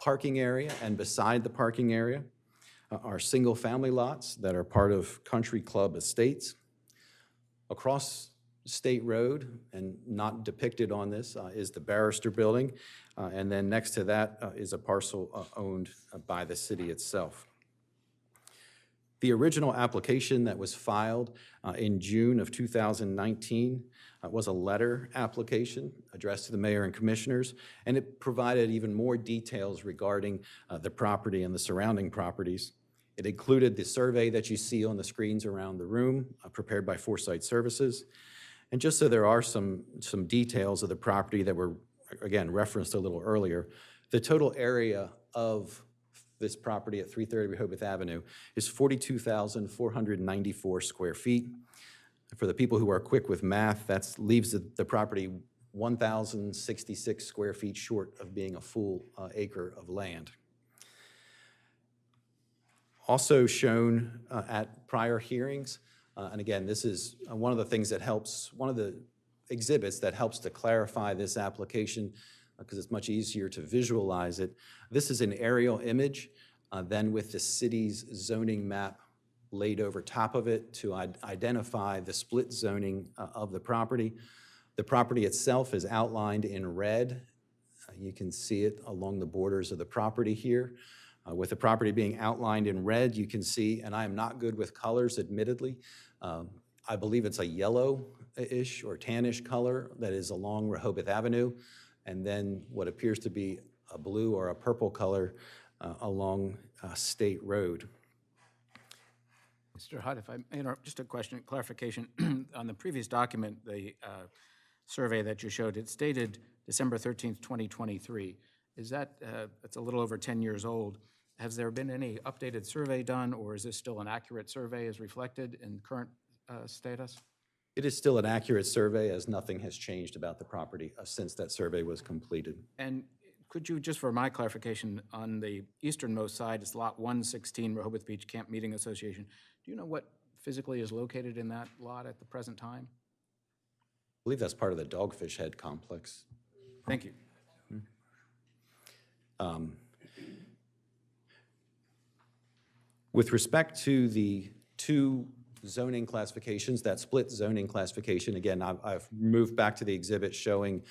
parking area and beside the parking area are single-family lots that are part of Country Club Estates. Across State Road, and not depicted on this, is the Barrister Building, and then next to that is a parcel owned by the city itself. The original application that was filed in June of 2019 was a letter application addressed to the mayor and commissioners, and it provided even more details regarding the property and the surrounding properties. It included the survey that you see on the screens around the room, prepared by Foresight Services. And just so there are some details of the property that were, again, referenced a little earlier, the total area of this property at 330 Rehoboth Avenue is 42,494 square feet. For the people who are quick with math, that leaves the property 1,066 square feet short of being a full acre of land. Also shown at prior hearings, and again, this is one of the things that helps, one of the exhibits that helps to clarify this application because it's much easier to visualize it. This is an aerial image, then with the city's zoning map laid over top of it to identify the split zoning of the property. The property itself is outlined in red. You can see it along the borders of the property here. With the property being outlined in red, you can see, and I am not good with colors, admittedly, I believe it's a yellow-ish or tannish color that is along Rehoboth Avenue, and then what appears to be a blue or a purple color along State Road. Mr. Hutt, if I may interrupt, just a question, clarification. On the previous document, the survey that you showed, it stated December 13th, 2023. Is that, it's a little over 10 years old. Has there been any updated survey done, or is this still an accurate survey as reflected in current status? It is still an accurate survey as nothing has changed about the property since that survey was completed. And could you, just for my clarification, on the easternmost side, it's lot 116, Rehoboth Beach Camp Meeting Association. Do you know what physically is located in that lot at the present time? believe that's part of the Dogfish Head complex. Thank you. With respect to the two zoning classifications, that split zoning classification, again, I've moved back to the exhibit showing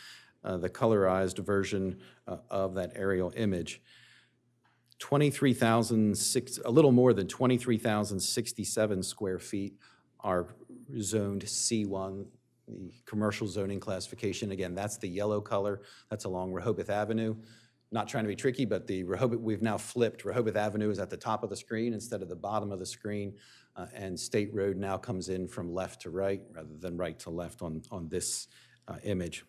the colorized version of that aerial image. 23,006, a little more than 23,067 square feet are zoned C1, the commercial zoning classification. Again, that's the yellow color. That's along Rehoboth Avenue. Not trying to be tricky, but we've now flipped. Rehoboth Avenue is at the top of the screen instead of the bottom of the screen, and State Road now comes in from left to right rather than right to left on this image.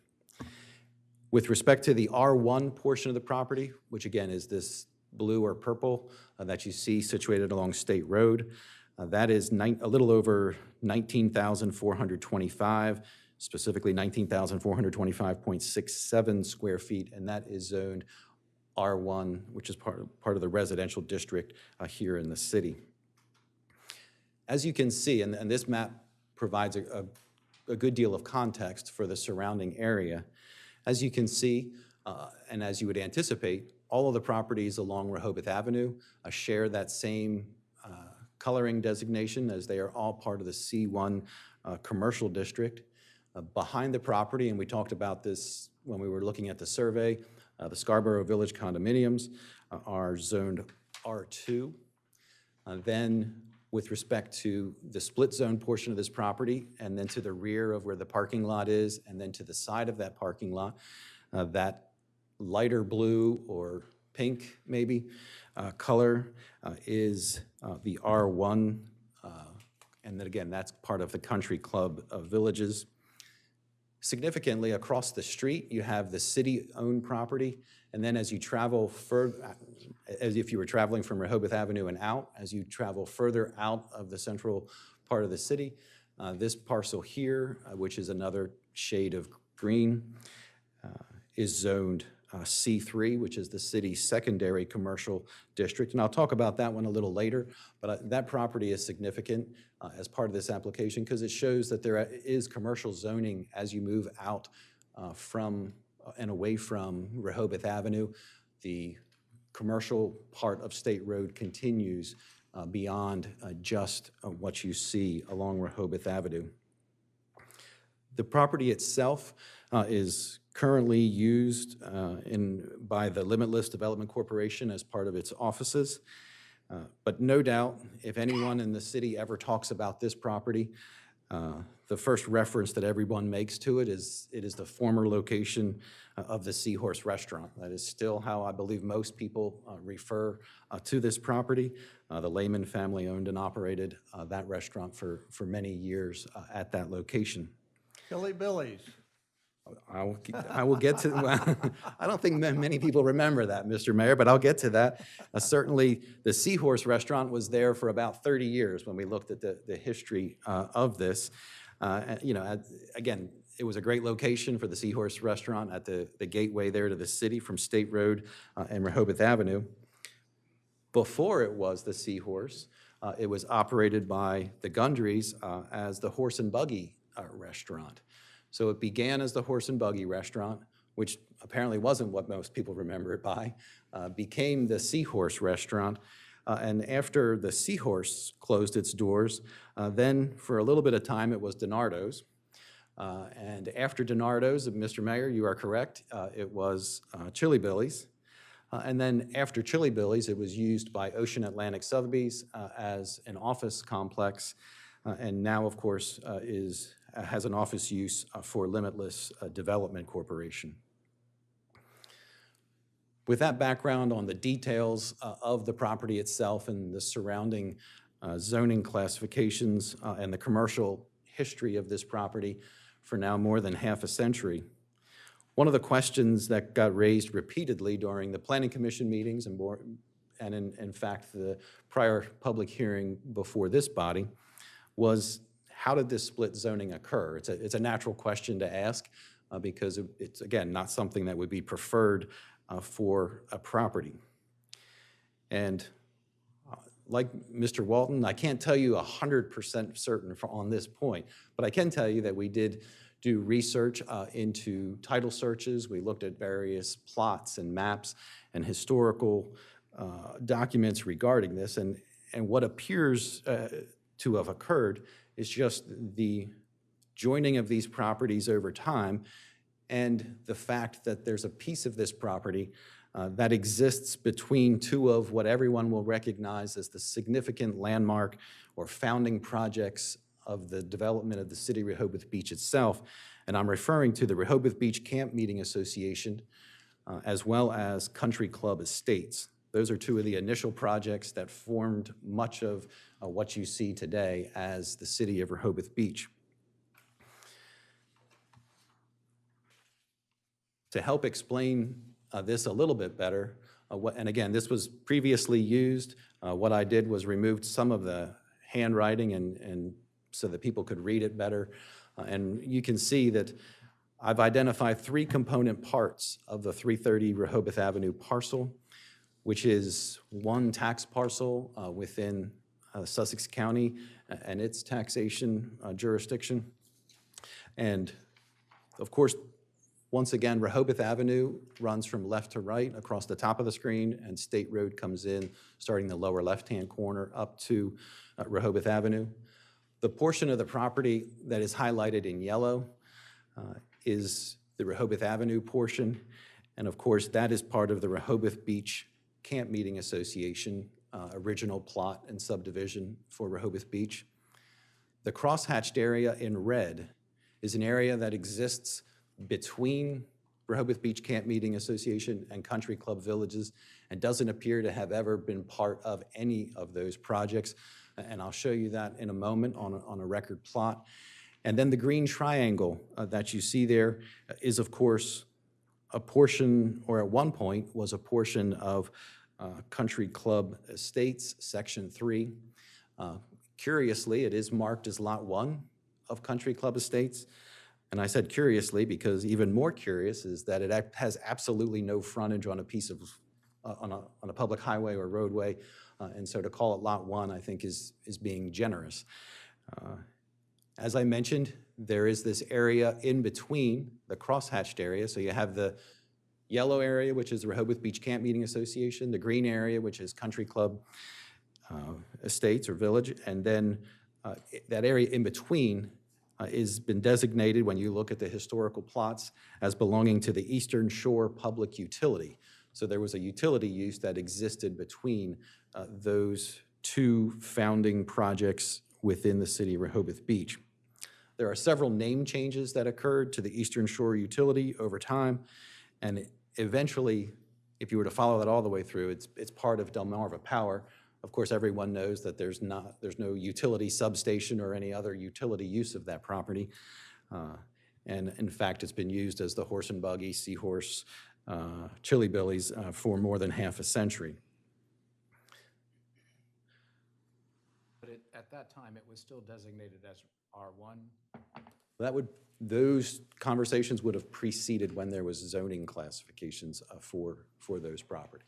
With respect to the R1 portion of the property, which again is this blue or purple that you see situated along State Road, that is a little over 19,425, specifically 19,425.67 square feet, and that is zoned R1, which is part of the residential district here in the city. As you can see, and this map provides a good deal of context for the surrounding area. As you can see, and as you would anticipate, all of the properties along Rehoboth Avenue share that same coloring designation, as they are all part of the C1 commercial district. Behind the property, and we talked about this when we were looking at the survey, the Scarborough Village condominiums are zoned R2. Then with respect to the split zone portion of this property, and then to the rear of where the parking lot is, and then to the side of that parking lot, that lighter blue or pink maybe color is the R1. And then again, that's part of the Country Club of Villages. Significantly, across the street, you have the city-owned property, and then as you travel further, as if you were traveling from Rehoboth Avenue and out, as you travel further out of the central part of the city, this parcel here, which is another shade of green, is zoned C3, which is the city's secondary commercial district. And I'll talk about that one a little later, but that property is significant as part of this application because it shows that there is commercial zoning as you move out from and away from Rehoboth Avenue. The commercial part of State Road continues beyond just what you see along Rehoboth Avenue. The property itself is currently used by the Limitless Development Corporation as part of its offices. But no doubt, if anyone in the city ever talks about this property, the first reference that everyone makes to it is the former location of the Seahorse Restaurant. That is still how I believe most people refer to this property. The Lehman family owned and operated that restaurant for many years at that location. Chili Billy's. I will get to, well, I don't think many people remember that, Mr. Mayor, but I'll get to that. Certainly, the Seahorse Restaurant was there for about 30 years when we looked at the history of this. You know, again, it was a great location for the Seahorse Restaurant at the gateway there to the city from State Road and Rehoboth Avenue. Before it was the Seahorse, it was operated by the Gundrys as the Horse and Buggy Restaurant. So it began as the Horse and Buggy Restaurant, which apparently wasn't what most people remember it by, became the Seahorse Restaurant. And after the Seahorse closed its doors, then for a little bit of time it was DiNardo's. And after DiNardo's, Mr. Mayor, you are correct, it was Chili Billy's. And then after Chili Billy's, it was used by Ocean Atlantic Sotheby's as an office complex. And now, of course, has an office use for Limitless Development Corporation. With that background on the details of the property itself and the surrounding zoning classifications and the commercial history of this property for now more than half a century, one of the questions that got raised repeatedly during the Planning Commission meetings and in fact the prior public hearing before this body was, how did this split zoning occur? It's a natural question to ask because it's, again, not something that would be preferred for a property. And like Mr. Walton, I can't tell you 100% certain on this point, but I can tell you that we did do research into title searches. We looked at various plots and maps and historical documents regarding this. And what appears to have occurred is just the joining of these properties over time and the fact that there's a piece of this property that exists between two of what everyone will recognize as the significant landmark or founding projects of the development of the city of Rehoboth Beach itself. And I'm referring to the Rehoboth Beach Camp Meeting Association as well as Country Club Estates. Those are two of the initial projects that formed much of what you see today as the city of Rehoboth Beach. To help explain this a little bit better, and again, this was previously used. What I did was removed some of the handwriting and so that people could read it better. And you can see that I've identified three component parts of the 330 Rehoboth Avenue parcel, which is one tax parcel within Sussex County and its taxation jurisdiction. And of course, once again, Rehoboth Avenue runs from left to right across the top of the screen, and State Road comes in, starting the lower left-hand corner up to Rehoboth Avenue. The portion of the property that is highlighted in yellow is the Rehoboth Avenue portion, and of course, that is part of the Rehoboth Beach Camp Meeting Association, original plot and subdivision for Rehoboth Beach. The crosshatched area in red is an area that exists between Rehoboth Beach Camp Meeting Association and Country Club Villages and doesn't appear to have ever been part of any of those projects. And I'll show you that in a moment on a record plot. And then the green triangle that you see there is, of course, a portion, or at one point was a portion of Country Club Estates, Section 3. Curiously, it is marked as Lot 1 of Country Club Estates. And I said curiously because even more curious is that it has absolutely no frontage on a piece of, on a public highway or roadway. And so to call it Lot 1, I think is being generous. As I mentioned, there is this area in between the crosshatched area. So you have the yellow area, which is the Rehoboth Beach Camp Meeting Association, the green area, which is Country Club Estates or Village, and then that area in between has been designated, when you look at the historical plots, as belonging to the Eastern Shore Public Utility. So there was a utility use that existed between those two founding projects within the city of Rehoboth Beach. There are several name changes that occurred to the Eastern Shore Utility over time, and eventually, if you were to follow that all the way through, it's part of Delmarva Power. Of course, everyone knows that there's no utility substation or any other utility use of that property. And in fact, it's been used as the horse and buggy, Seahorse, Chili Billy's for more than half a century. But at that time, it was still designated as R1? Those conversations would have preceded when there was zoning classifications for those properties.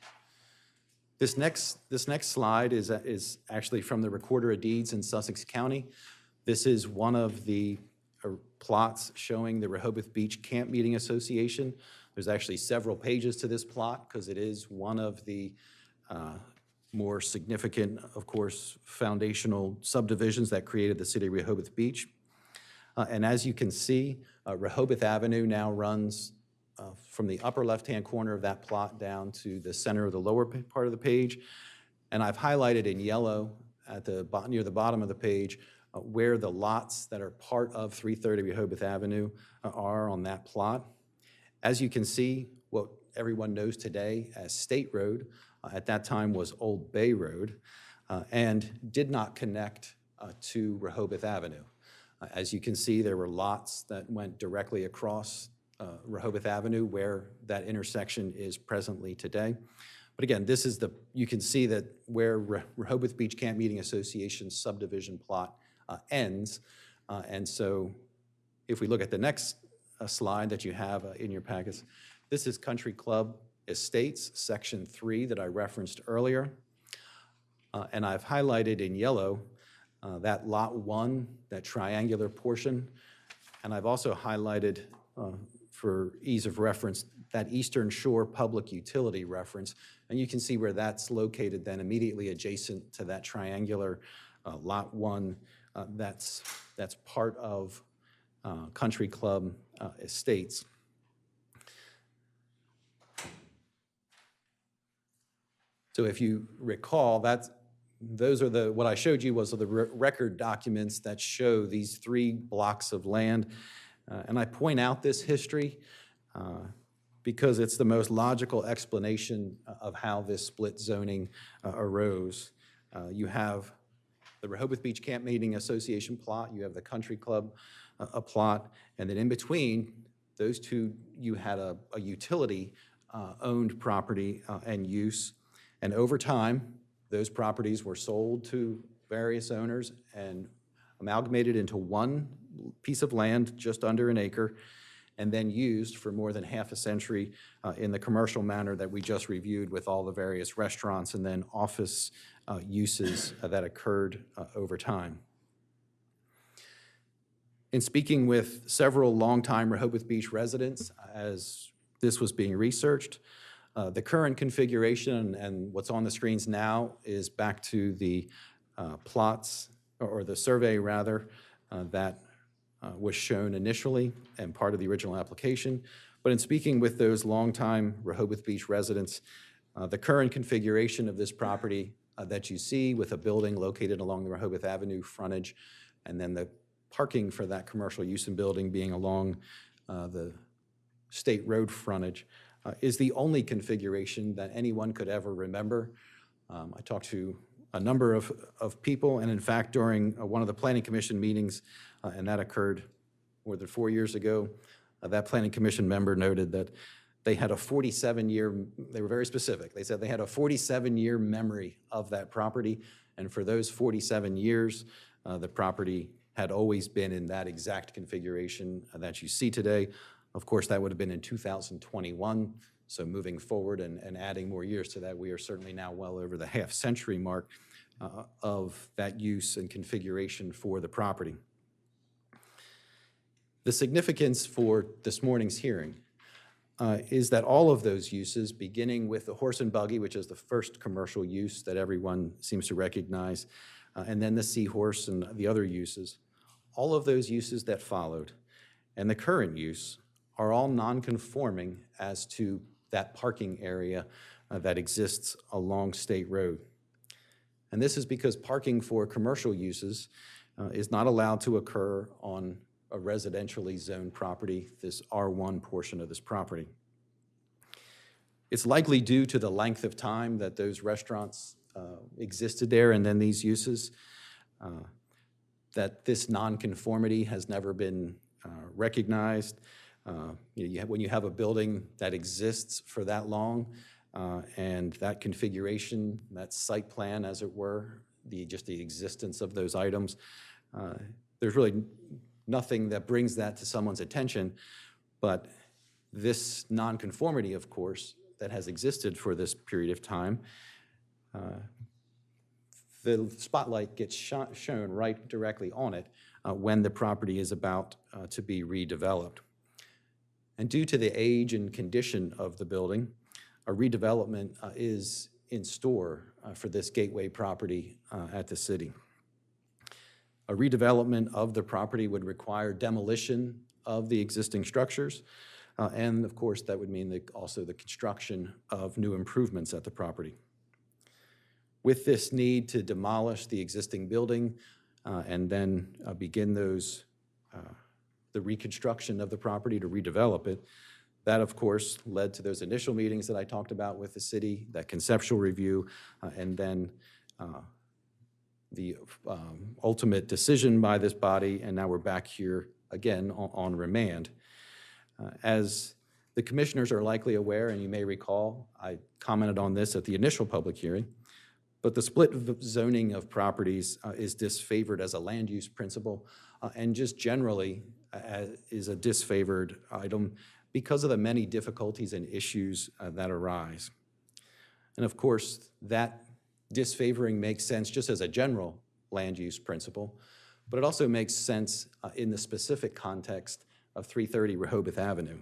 This next slide is actually from the Recorder of Deeds in Sussex County. This is one of the plots showing the Rehoboth Beach Camp Meeting Association. There's actually several pages to this plot because it is one of the more significant, of course, foundational subdivisions that created the city of Rehoboth Beach. And as you can see, Rehoboth Avenue now runs from the upper left-hand corner of that plot down to the center of the lower part of the page. And I've highlighted in yellow at near the bottom of the page where the lots that are part of 330 Rehoboth Avenue are on that plot. As you can see, what everyone knows today as State Road at that time was Old Bay Road and did not connect to Rehoboth Avenue. As you can see, there were lots that went directly across Rehoboth Avenue where that intersection is presently today. But again, you can see that where Rehoboth Beach Camp Meeting Association subdivision plot ends. And so if we look at the next slide that you have in your packets, this is Country Club Estates, Section 3 that I referenced earlier. And I've highlighted in yellow that Lot 1, that triangular portion. And I've also highlighted, for ease of reference, that Eastern Shore Public Utility reference. And you can see where that's located then immediately adjacent to that triangular Lot 1. That's part of Country Club Estates. So if you recall, those are what I showed you was the record documents that show these 3 blocks of land. And I point out this history because it's the most logical explanation of how this split zoning arose. You have the Rehoboth Beach Camp Meeting Association plot, you have the Country Club plot, and then in between those two, you had a utility owned property and use. And over time, those properties were sold to various owners and amalgamated into one piece of land, just under an acre, and then used for more than half a century in the commercial manner that we just reviewed with all the various restaurants and then office uses that occurred over time. In speaking with several longtime Rehoboth Beach residents as this was being researched, the current configuration and what's on the screens now is back to the plots, or the survey rather, that was shown initially and part of the original application. But in speaking with those longtime Rehoboth Beach residents, the current configuration of this property that you see with a building located along the Rehoboth Avenue frontage, and then the parking for that commercial use and building being along the state road frontage, is the only configuration that anyone could ever remember. I talked to a number of people, and in fact, during one of the Planning Commission meetings, and that occurred more than 4 years ago, that Planning Commission member noted that they had a 47-year, they were very specific, they said they had a 47-year memory of that property, and for those 47 years, the property had always been in that exact configuration that you see today. Of course, that would have been in 2021, so moving forward and adding more years to that, we are certainly now well over the half-century mark of that use and configuration for the property. The significance for this morning's hearing is that all of those uses, beginning with the horse and buggy, which is the first commercial use that everyone seems to recognize, and then the seahorse and the other uses, all of those uses that followed, and the current use, are all non-conforming as to that parking area that exists along State Road. And this is because parking for commercial uses is not allowed to occur on a residentially zoned property, this R1 portion of this property. It's likely due to the length of time that those restaurants existed there and then these uses, that this nonconformity has never been recognized. When you have a building that exists for that long and that configuration, that site plan, as it were, just the existence of those items, there's really nothing that brings that to someone's attention. But this nonconformity, of course, that has existed for this period of time, the spotlight gets shown right directly on it when the property is about to be redeveloped. And due to the age and condition of the building, a redevelopment is in store for this gateway property at the city. A redevelopment of the property would require demolition of the existing structures, and of course that would mean also the construction of new improvements at the property. With this need to demolish the existing building and then begin the reconstruction of the property to redevelop it, that of course led to those initial meetings that I talked about with the city, that conceptual review, and then the ultimate decision by this body, and now we're back here again on remand. As the commissioners are likely aware, and you may recall, I commented on this at the initial public hearing, but the split zoning of properties is disfavored as a land use principle, and just generally is a disfavored item because of the many difficulties and issues that arise. And of course, that disfavoring makes sense just as a general land use principle, but it also makes sense in the specific context of 330 Rehoboth Avenue.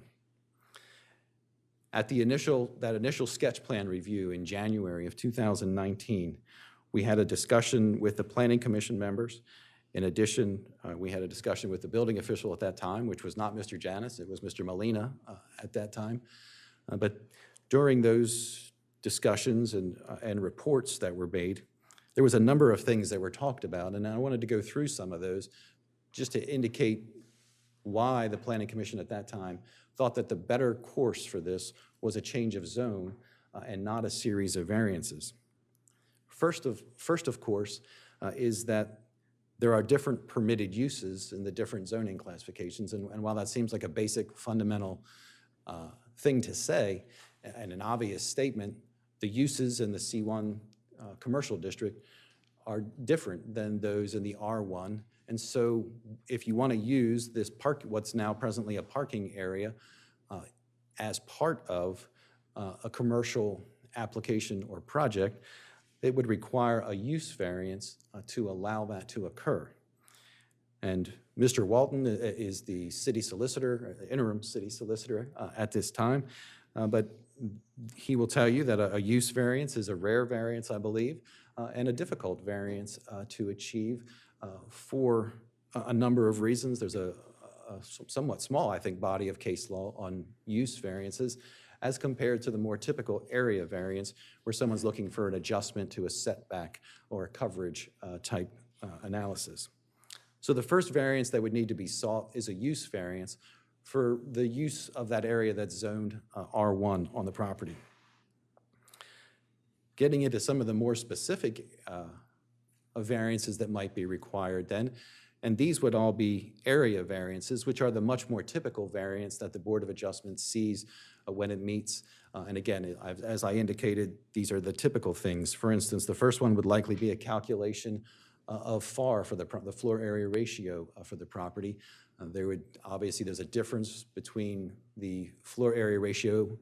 At that initial sketch plan review in January of 2019, we had a discussion with the Planning Commission members. In addition, we had a discussion with the building official at that time, which was not Mr. Janis, it was Mr. Molina at that time. But during those discussions and reports that were made, there was a number of things that were talked about, and I wanted to go through some of those just to indicate why the Planning Commission at that time thought that the better course for this was a change of zone and not a series of variances. First, of course, is that there are different permitted uses in the different zoning classifications, and while that seems like a basic fundamental thing to say and an obvious statement, the uses in the C1 commercial district are different than those in the R1. And so if you want to use this what's now presently a parking area as part of a commercial application or project, it would require a use variance to allow that to occur. And Mr. Walton is the city solicitor, interim city solicitor at this time, but he will tell you that a use variance is a rare variance, I believe, and a difficult variance to achieve for a number of reasons. There's a somewhat small, I think, body of case law on use variances as compared to the more typical area variance where someone's looking for an adjustment to a setback or a coverage type analysis. So the first variance that would need to be sought is a use variance for the use of that area that's zoned R1 on the property. Getting into some of the more specific variances that might be required then, and these would all be area variances, which are the much more typical variance that the Board of Adjustment sees when it meets. And again, as I indicated, these are the typical things. For instance, the first one would likely be a calculation of FAR for the floor area ratio for the property. There's a difference between the floor area ratio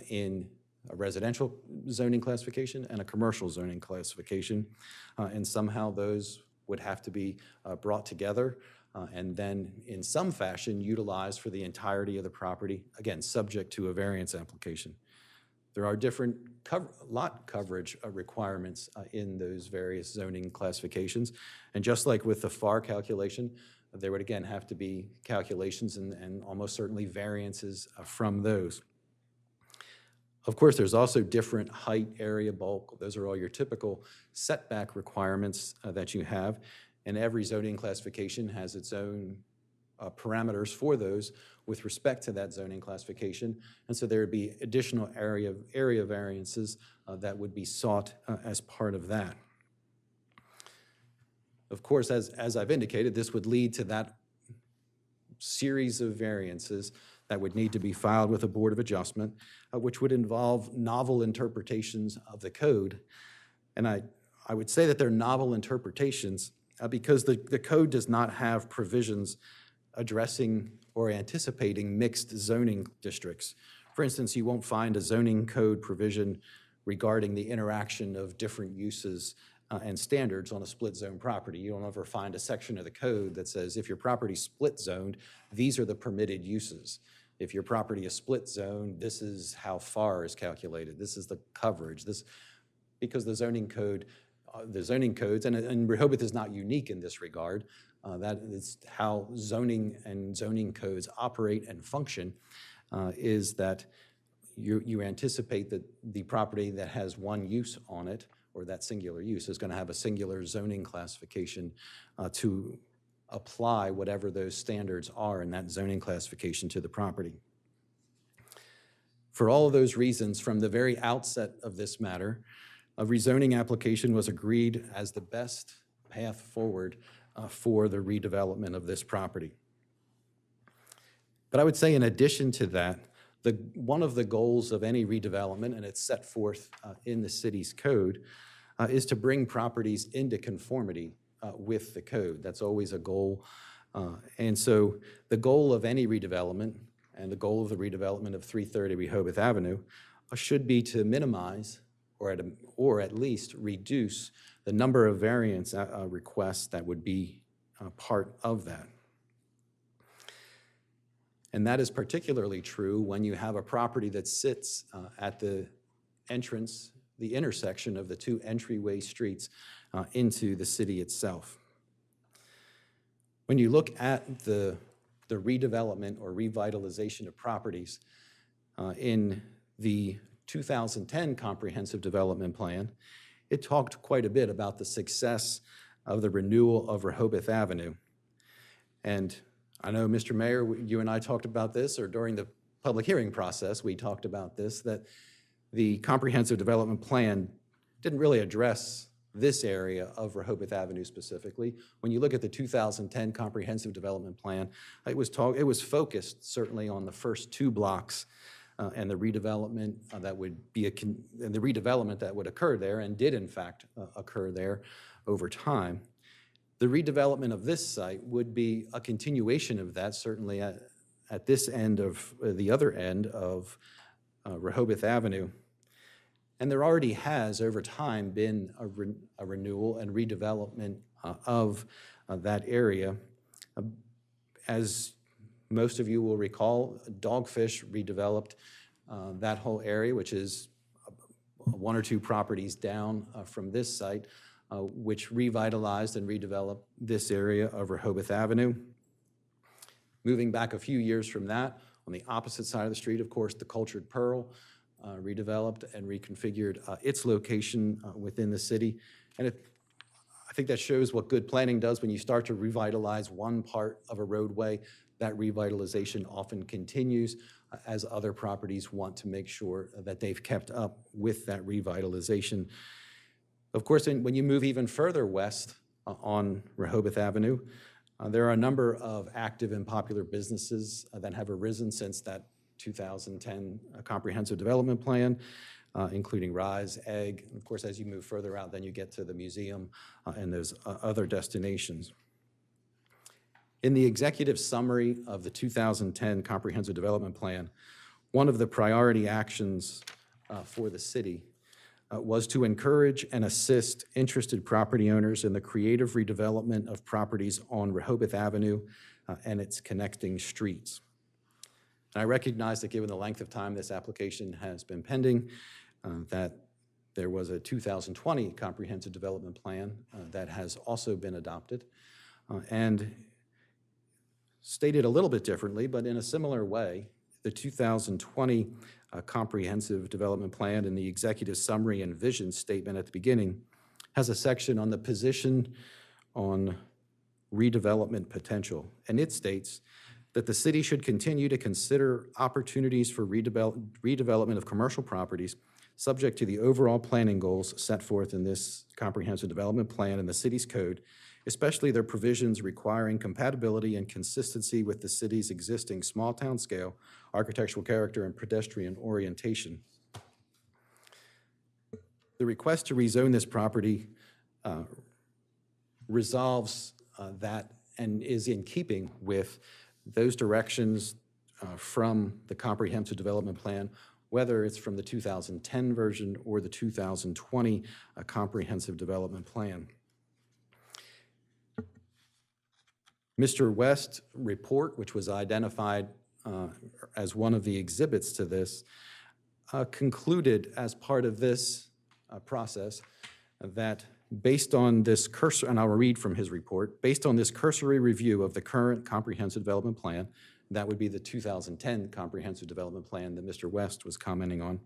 in a residential zoning classification and a commercial zoning classification. And somehow those would have to be brought together and then in some fashion utilized for the entirety of the property, again, subject to a variance application. There are different lot coverage requirements in those various zoning classifications. And just like with the FAR calculation, there would again have to be calculations and almost certainly variances from those. Of course, there's also different height, area, bulk. Those are all your typical setback requirements that you have. And every zoning classification has its own parameters for those with respect to that zoning classification. And so there would be additional area variances that would be sought as part of that. Of course, as I've indicated, this would lead to that series of variances that would need to be filed with a Board of Adjustment, which would involve novel interpretations of the code. And I would say that they're novel interpretations because the code does not have provisions addressing or anticipating mixed zoning districts. For instance, you won't find a zoning code provision regarding the interaction of different uses and standards on a split zone property. You don't ever find a section of the code that says if your property's split zoned, these are the permitted uses. If your property is split zoned, this is how FAR is calculated. This is the coverage. Because the zoning codes, and Rehoboth is not unique in this regard, that is how zoning and zoning codes operate and function, is that you anticipate that the property that has one use on it, or that singular use, is going to have a singular zoning classification to apply whatever those standards are in that zoning classification to the property. For all of those reasons, from the very outset of this matter, a rezoning application was agreed as the best path forward for the redevelopment of this property. But I would say in addition to that, one of the goals of any redevelopment, and it's set forth in the city's code, is to bring properties into conformity with the code. That's always a goal. And so the goal of any redevelopment and the goal of the redevelopment of 330 Rehoboth Avenue should be to minimize or at least reduce the number of variance requests that would be part of that. And that is particularly true when you have a property that sits at the entrance, the intersection of the two entryway streets into the city itself. When you look at the redevelopment or revitalization of properties in the 2010 Comprehensive Development Plan, it talked quite a bit about the success of the renewal of Rehoboth Avenue. And I know, Mr. Mayor, you and I talked about this, or during the public hearing process, we talked about this, that the Comprehensive Development Plan didn't really address this area of Rehoboth Avenue specifically. When you look at the 2010 Comprehensive Development Plan, it was focused certainly on the first two blocks and the redevelopment that would be and the redevelopment that would occur there, and did in fact occur there over time. The redevelopment of this site would be a continuation of that, certainly at this end of the other end of Rehoboth Avenue. And there already has, over time, been a renewal and redevelopment of that area. As most of you will recall, Dogfish redeveloped that whole area, which is one or two properties down from this site, which revitalized and redeveloped this area of Rehoboth Avenue. Moving back a few years from that, on the opposite side of the street, of course, the Cultured Pearl redeveloped and reconfigured its location within the city. And I think that shows what good planning does. When you start to revitalize one part of a roadway, that revitalization often continues as other properties want to make sure that they've kept up with that revitalization. Of course, when you move even further west on Rehoboth Avenue, there are a number of active and popular businesses that have arisen since that 2010 Comprehensive Development Plan, including Rise, Egg. And of course, as you move further out, then you get to the museum and those other destinations. In the executive summary of the 2010 Comprehensive Development Plan, one of the priority actions for the city was to encourage and assist interested property owners in the creative redevelopment of properties on Rehoboth Avenue and its connecting streets. And I recognize that given the length of time this application has been pending, that there was a 2020 Comprehensive Development Plan that has also been adopted. And stated a little bit differently, but in a similar way, the 2020 Comprehensive Development Plan and the Executive Summary and Vision Statement at the beginning has a section on the position on redevelopment potential. And it states that the city should continue to consider opportunities for redevelopment of commercial properties subject to the overall planning goals set forth in this Comprehensive Development Plan and the city's code, especially their provisions requiring compatibility and consistency with the city's existing small-town scale, architectural character, and pedestrian orientation. The request to rezone this property resolves that and is in keeping with those directions from the Comprehensive Development Plan, whether it's from the 2010 version or the 2020 Comprehensive Development Plan. Mr. West's report, which was identified as one of the exhibits to this, concluded as part of this process that based on this cursory, and I'll read from his report, based on this cursory review of the current Comprehensive Development Plan, that would be the 2010 Comprehensive Development Plan that Mr. West was commenting on.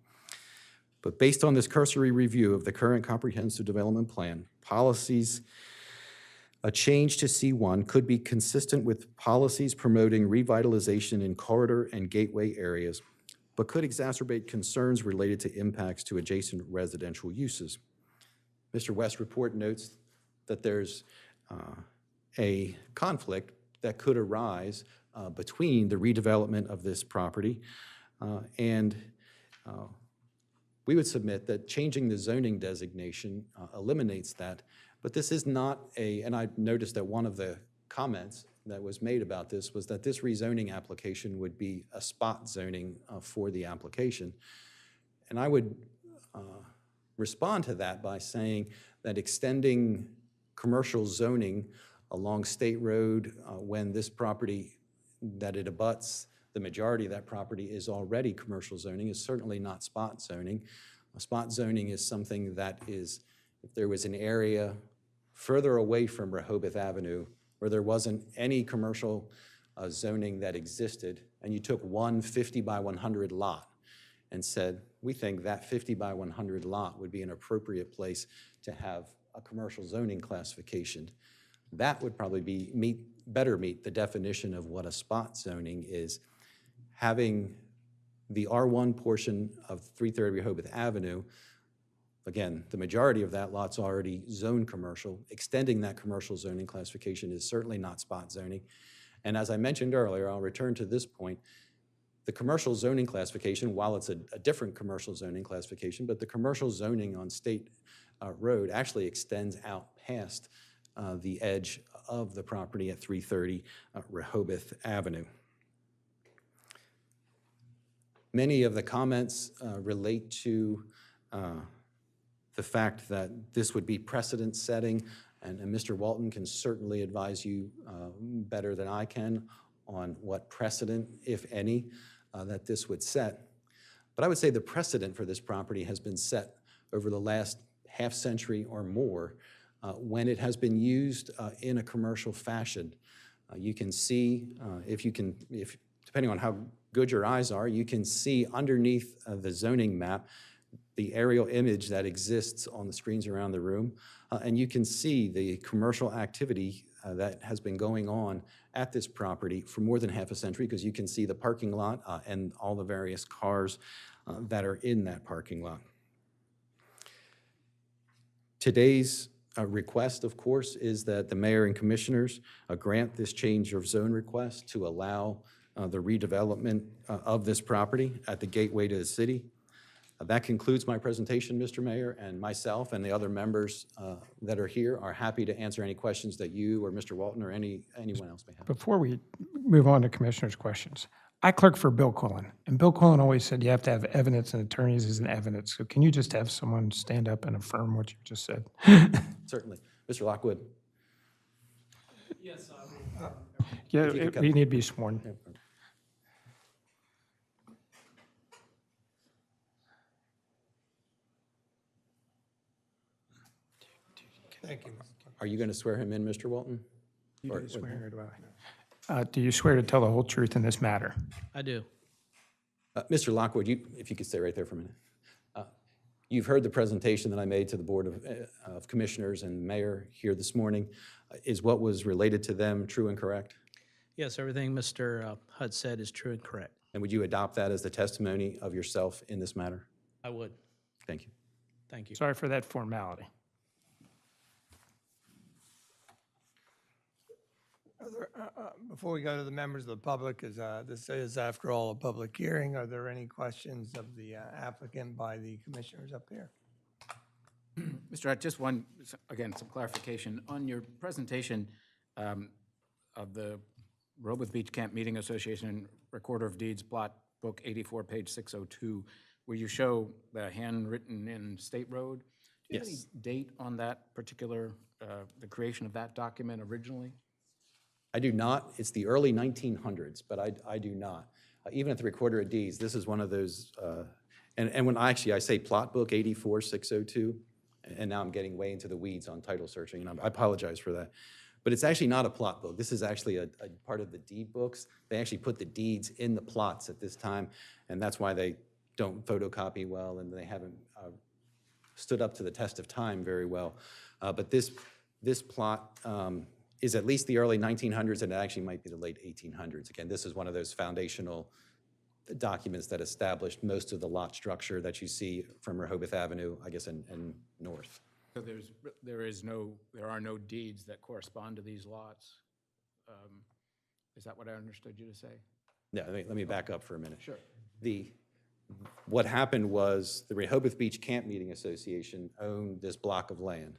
But based on this cursory review of the current Comprehensive Development Plan, policies, a change to C1 could be consistent with policies promoting revitalization in corridor and gateway areas, but could exacerbate concerns related to impacts to adjacent residential uses. Mr. West's report notes that there's a conflict that could arise between the redevelopment of this property and we would submit that changing the zoning designation eliminates that. But this is not and I noticed that one of the comments that was made about this was that this rezoning application would be a spot zoning for the application. And I would respond to that by saying that extending commercial zoning along State Road, when this property that it abuts, the majority of that property is already commercial zoning, is certainly not spot zoning. Spot zoning is something that is, if there was an area further away from Rehoboth Avenue where there wasn't any commercial zoning that existed, and you took one 50 by 100 lot and said, we think that 50 by 100 lot would be an appropriate place to have a commercial zoning classification. That would probably better meet the definition of what a spot zoning is. Having the R1 portion of 330 Rehoboth Avenue, again, the majority of that lot's already zoned commercial. Extending that commercial zoning classification is certainly not spot zoning. And as I mentioned earlier, I'll return to this point, the commercial zoning classification, while it's a different commercial zoning classification, but the commercial zoning on State Road actually extends out past the edge of the property at 330 Rehoboth Avenue. Many of the comments relate to the fact that this would be precedent setting, and Mr. Walton can certainly advise you better than I can on what precedent, if any, that this would set. But I would say the precedent for this property has been set over the last half century or more when it has been used in a commercial fashion. You can see, depending on how good your eyes are, you can see underneath the zoning map the aerial image that exists on the screens around the room, and you can see the commercial activity that has been going on at this property for more than half a century, because you can see the parking lot and all the various cars that are in that parking lot. Today's request, of course, is that the mayor and commissioners grant this change of zone request to allow the redevelopment of this property at the gateway to the city. That concludes my presentation, Mr. Mayor, and myself and the other members that are here are happy to answer any questions that you or Mr. Walton or anyone else may have. Before we move on to commissioners' questions, I clerk for Bill Quillen, and Bill Quillen always said you have to have evidence, and attorneys is an evidence. So can you just have someone stand up and affirm what you just said? Certainly. Mr. Lockwood. Yes, I will. Yeah, you could come. you need to be sworn. Thank you. Are you going to swear him in, Mr. Walton? You do swear, or do I? Do you swear to tell the whole truth in this matter? I do. Mr. Lockwood, if you could stay right there for a minute. You've heard the presentation that I made to the Board of Commissioners and Mayor here this morning. Is what was related to them true and correct? Yes, everything Mr. Hutt said is true and correct. And would you adopt that as the testimony of yourself in this matter? I would. Thank you. Thank you. Sorry for that formality. Before we go to the members of the public, this is, after all, a public hearing. Are there any questions of the applicant by the commissioners up here? Mr. Hutt, just one, again, some clarification. On your presentation of the Rehoboth Beach Camp Meeting Association Recorder of Deeds Plot Book 84, page 602, where you show the handwritten in State Road, do you have any Yes. date on that particular, the creation of that document originally? I do not. It's the early 1900s, but I do not. Even at the Recorder of Deeds, this is one of those, and when I say Plot Book 84602, and now I'm getting way into the weeds on title searching, and I apologize for that. But it's actually not a plot book. This is actually a part of the deed books. They actually put the deeds in the plots at this time, and that's why they don't photocopy well, and they haven't stood up to the test of time very well. But this plot is at least the early 1900s, and it actually might be the late 1800s. Again, this is one of those foundational documents that established most of the lot structure that you see from Rehoboth Avenue, I guess, and north. So there are no deeds that correspond to these lots? Is that what I understood you to say? No, let me back up for a minute. Sure. What happened was the Rehoboth Beach Camp Meeting Association owned this block of land.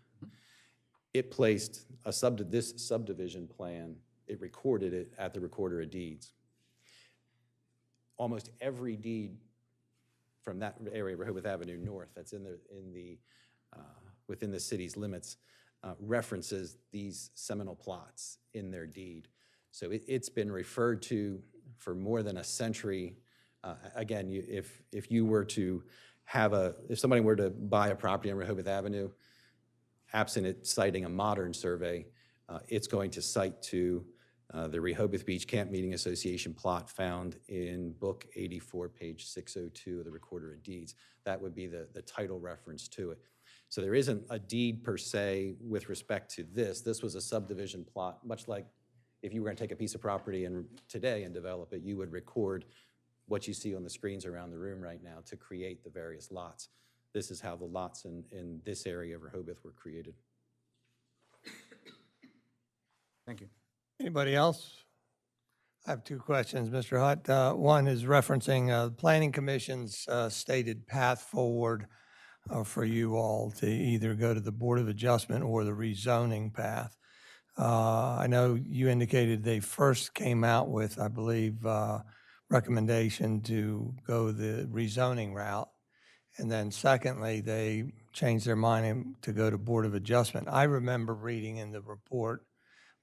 It placed this subdivision plan, it recorded it at the Recorder of Deeds. Almost every deed from that area, Rehoboth Avenue North, that's within the city's limits, references these seminal plots in their deed. So it's been referred to for more than a century. Again, if you were to if somebody were to buy a property on Rehoboth Avenue, absent it citing a modern survey, it's going to cite to the Rehoboth Beach Camp Meeting Association plot found in Book 84, page 602 of the Recorder of Deeds. That would be the title reference to it. So there isn't a deed per se with respect to this. This was a subdivision plot, much like if you were going to take a piece of property today and develop it, you would record what you see on the screens around the room right now to create the various lots. This is how the lots in this area of Rehoboth were created. Thank you. Anybody else? I have two questions, Mr. Hutt. One is referencing the Planning Commission's stated path forward for you all to either go to the Board of Adjustment or the rezoning path. I know you indicated they first came out with, I believe, recommendation to go the rezoning route. And then secondly, they changed their mind to go to Board of Adjustment. I remember reading in the report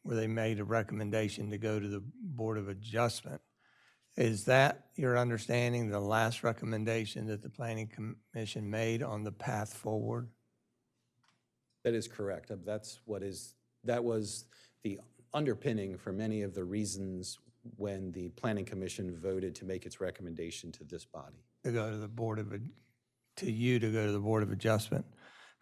where they made a recommendation to go to the Board of Adjustment. Is that your understanding, the last recommendation that the Planning Commission made on the path forward? That is correct. That was the underpinning for many of the reasons when the Planning Commission voted to make its recommendation to this body. To go to the Board of, to you to go to the Board of Adjustment.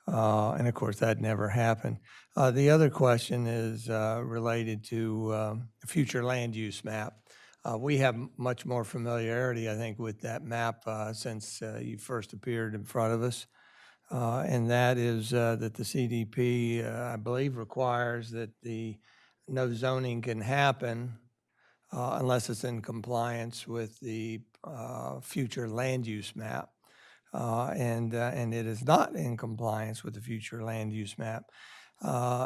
And of course, that never happened. The other question is related to the future land use map. We have much more familiarity, I think, with that map since you first appeared in front of us. And that is that the CDP, I believe, requires that no zoning can happen unless it's in compliance with the future land use map. And it is not in compliance with the future land use map.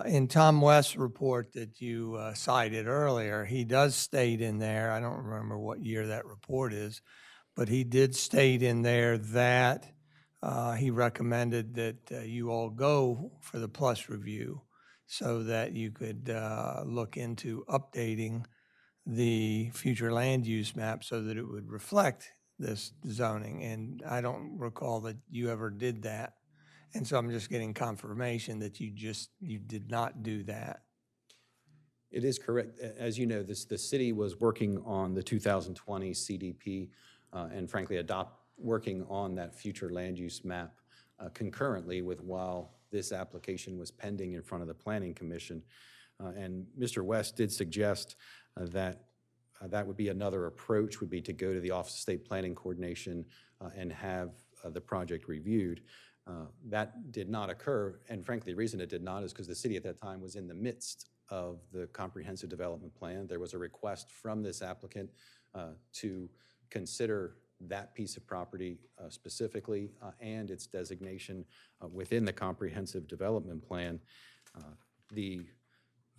In Tom West's report that you cited earlier, he does state in there, I don't remember what year that report is, but he did state in there that he recommended that you all go for the plus review so that you could look into updating the future land use map so that it would reflect this zoning. And I don't recall that you ever did that. And so I'm just getting confirmation that you did not do that. It is correct. As you know, the city was working on the 2020 CDP and frankly working on that future land use map concurrently with while this application was pending in front of the Planning Commission. And Mr. West did suggest that that would be another approach, would be to go to the Office of State Planning Coordination and have the project reviewed. That did not occur, and frankly, the reason it did not is because the city at that time was in the midst of the comprehensive development plan. There was a request from this applicant to consider that piece of property specifically and its designation within the comprehensive development plan. The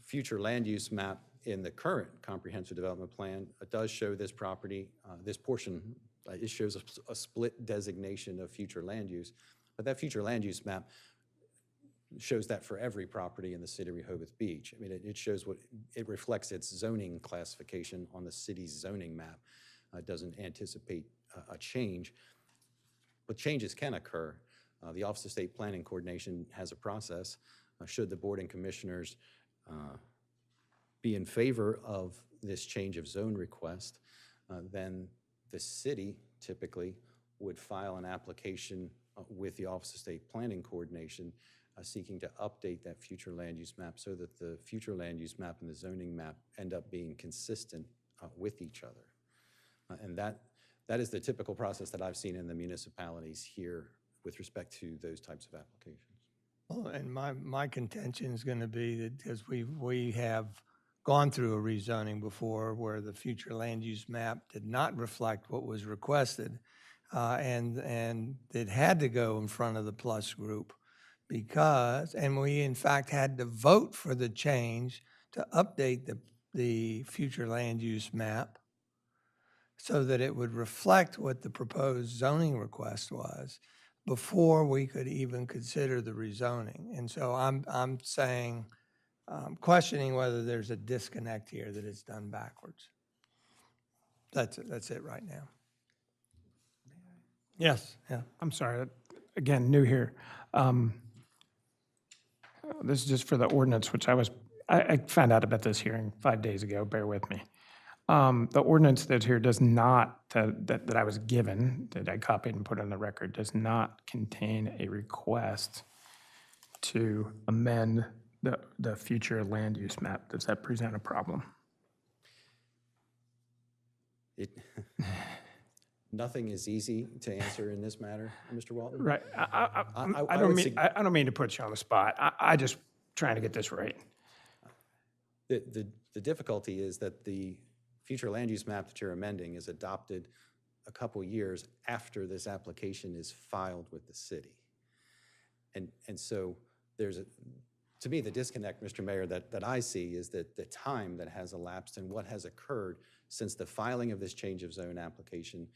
future land use map in the current comprehensive development plan does show this property, this portion, it shows a split designation of future land use, but that future land use map shows that for every property in the city of Rehoboth Beach. I mean, it shows it reflects its zoning classification on the city's zoning map. It doesn't anticipate a change, but changes can occur. The Office of State Planning Coordination has a process. Should the board and commissioners be in favor of this change of zone request, then the city typically would file an application with the Office of State Planning Coordination seeking to update that future land use map so that the future land use map and the zoning map end up being consistent with each other. And that is the typical process that I've seen in the municipalities here with respect to those types of applications. Well, and my contention is going to be that because we have gone through a rezoning before where the future land use map did not reflect what was requested, and it had to go in front of the plus group and we in fact had to vote for the change to update the future land use map so that it would reflect what the proposed zoning request was. before we could even consider the rezoning. And so I'm saying, questioning whether there's a disconnect here, that it's done backwards. That's it right now. Yes, yeah. I'm sorry, again, new here. This is just for the ordinance, which I found out about this hearing 5 days ago, bear with me. The ordinance that's here does not, that I was given, that I copied and put on the record, does not contain a request to amend the future land use map. Does that present a problem? It, nothing is easy to answer in this matter, Mr. Walton. Right, I I don't would mean, I don't mean to put you on the spot. I just trying to get this right. The difficulty is that the future land use map that you're amending is adopted a couple years after this application is filed with the city. And so there's to me, the disconnect, Mr. Mayor, that I see is that the time that has elapsed and what has occurred since the filing of this change of zone application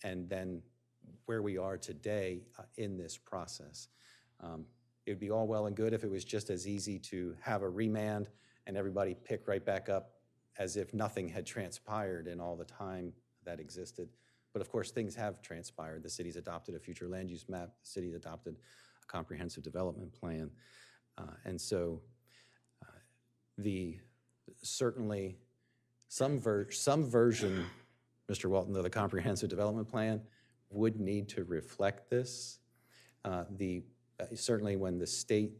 and then where we are today in this process. It would be all well and good if it was just as easy to have a remand and everybody pick right back up as if nothing had transpired in all the time that existed. But of course, things have transpired. The city's adopted a future land use map. The city's adopted a comprehensive development plan. And so certainly some version, Mr. Walton, of the comprehensive development plan would need to reflect this. Certainly when the state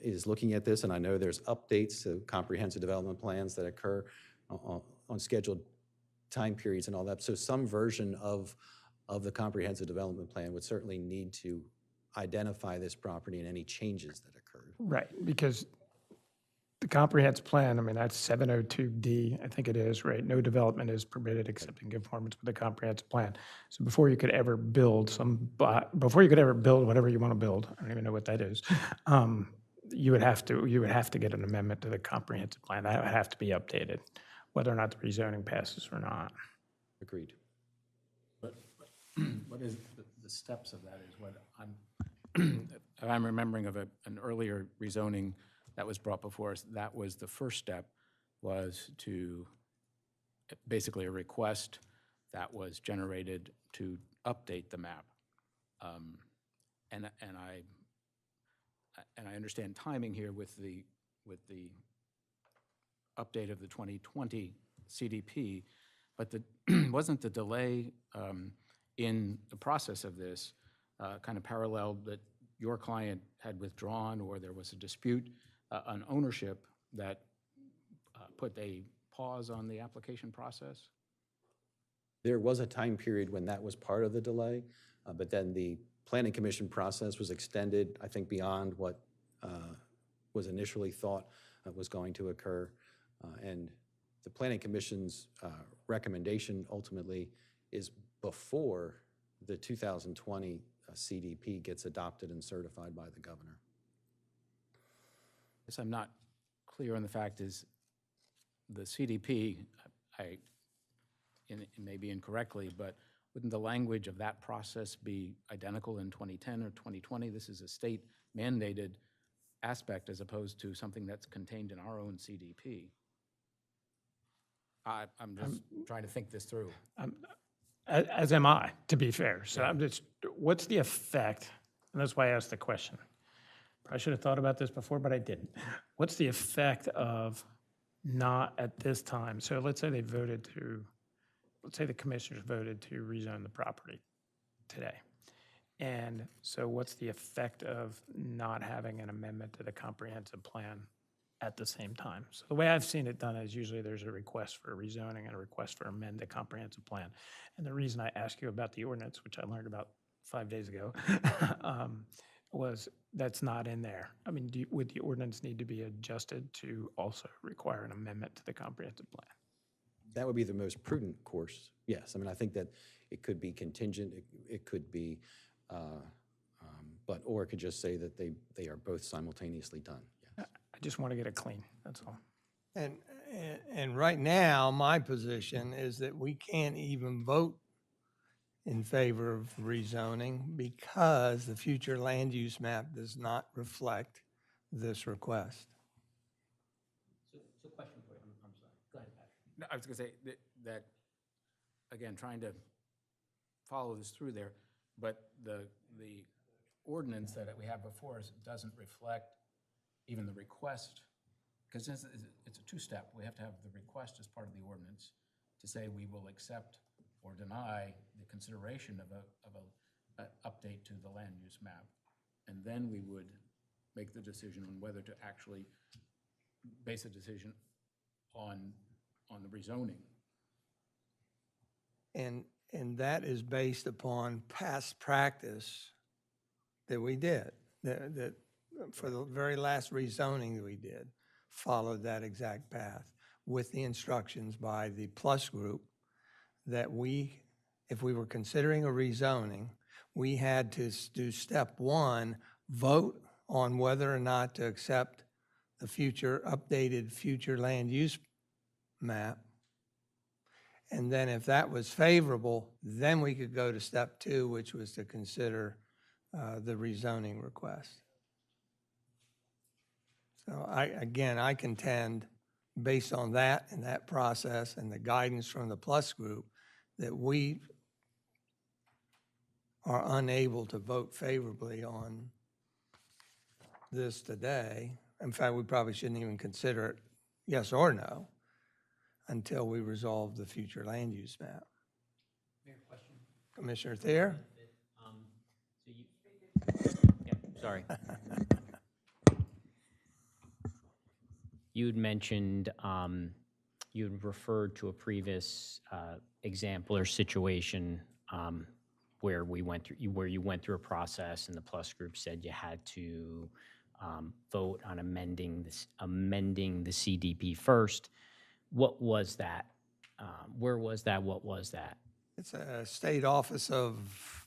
is looking at this, and I know there's updates to comprehensive development plans that occur on scheduled time periods and all that. So some version of the comprehensive development plan would certainly need to identify this property and any changes that occurred. Right, because the comprehensive plan, I mean, that's 702D, I think it is, right? No development is permitted except in conformance with the comprehensive plan. So before you could ever build whatever you want to build, I don't even know what that is, you would have to get an amendment to the comprehensive plan. That would have to be updated, whether or not the rezoning passes or not. Agreed. But what is the steps of that is what I'm remembering of an earlier rezoning that was brought before us. That was the first step, was to basically a request that was generated to update the map. And I understand timing here with the update of the 2020 CDP, but wasn't the delay in the process of this kind of paralleled that your client had withdrawn or there was a dispute on ownership that put a pause on the application process? There was a time period when that was part of the delay, but then the Planning Commission process was extended, I think, beyond what was initially thought was going to occur. And the Planning Commission's recommendation ultimately is before the 2020 CDP gets adopted and certified by the governor. Yes, I'm not clear on the fact is the CDP, it may be incorrectly, but wouldn't the language of that process be identical in 2010 or 2020? This is a state mandated aspect as opposed to something that's contained in our own CDP. I'm just trying to think this through. As am I, to be fair. So I'm just, what's the effect, and that's why I asked the question. I should have thought about this before, but I didn't. What's the effect of not at this time? So let's say let's say the commissioners voted to rezone the property today. And so what's the effect of not having an amendment to the comprehensive plan at the same time? So the way I've seen it done is usually there's a request for rezoning and a request for amend the comprehensive plan. And the reason I asked you about the ordinance, which I learned about 5 days ago, was that's not in there. I mean, would the ordinance need to be adjusted to also require an amendment to the comprehensive plan? That would be the most prudent course, yes. I mean, I think that it could be contingent, it could be, or it could just say that they are both simultaneously done, yes. I just want to get it clean, that's all. And right now, my position is that we can't even vote in favor of rezoning because the future land use map does not reflect this request. So question for you, I'm sorry. Go ahead, Patrick. No, I was going to say that, again, trying to follow this through there, but the ordinance that we have before us doesn't reflect even the request, because it's a two-step. We have to have the request as part of the ordinance to say we will accept or deny the consideration of a update to the land use map. And then we would make the decision on whether to actually base a decision on the rezoning. And that is based upon past practice that we did, that for the very last rezoning that we did, followed that exact path with the instructions by the plus group that if we were considering a rezoning, we had to do step one, vote on whether or not to accept the updated future land use map. And then if that was favorable, then we could go to step two, which was to consider the rezoning request. So I contend, based on that and that process and the guidance from the plus group, that we are unable to vote favorably on this today. In fact, we probably shouldn't even consider it yes or no until we resolve the future land use map. Mayor, question? Commissioner Thayer? So you, yeah, sorry. You had mentioned, you had referred to a previous example or situation where you went through a process and the plus group said you had to vote on amending the CDP first. What was that? Where was that? What was that? It's a state office of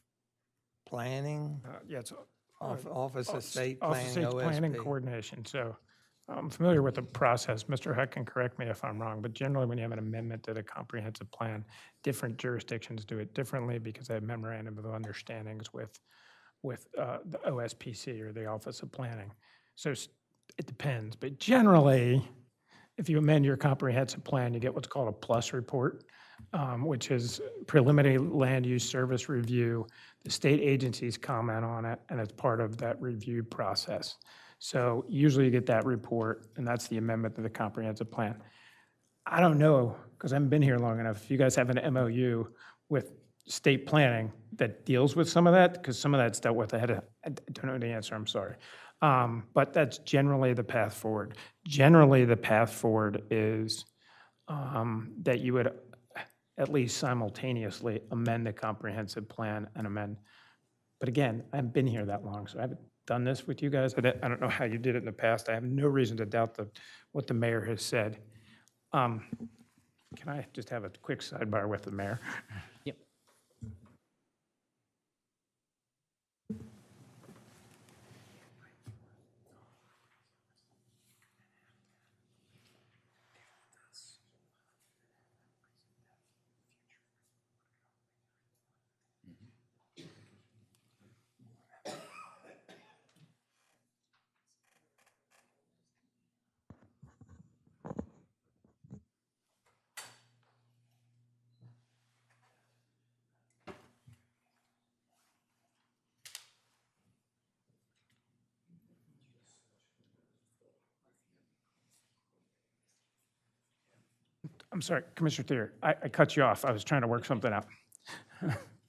planning, Yeah, it's Office of State Office of Planning, State Planning OSP. Coordination. So I'm familiar with the process. Mr. Hutt can correct me if I'm wrong, but generally when you have an amendment to the comprehensive plan, different jurisdictions do it differently because they have memorandum of understandings with the OSPC or the Office of Planning. So it depends, but generally, if you amend your comprehensive plan, you get what's called a plus report, which is preliminary land use service review. The state agencies comment on it, and it's part of that review process. So usually you get that report, and that's the amendment to the comprehensive plan. I don't know, because I haven't been here long enough, if you guys have an MOU with state planning that deals with some of that, because some of that's dealt with ahead of, I don't know the answer, I'm sorry. But that's generally the path forward. Generally, the path forward is that you would at least simultaneously amend the comprehensive plan and amend. But again, I haven't been here that long, so I haven't done this with you guys. I don't know how you did it in the past. I have no reason to doubt what the mayor has said. Can I just have a quick sidebar with the mayor? Yep. I'm sorry, Commissioner Thayer, I cut you off. I was trying to work something out.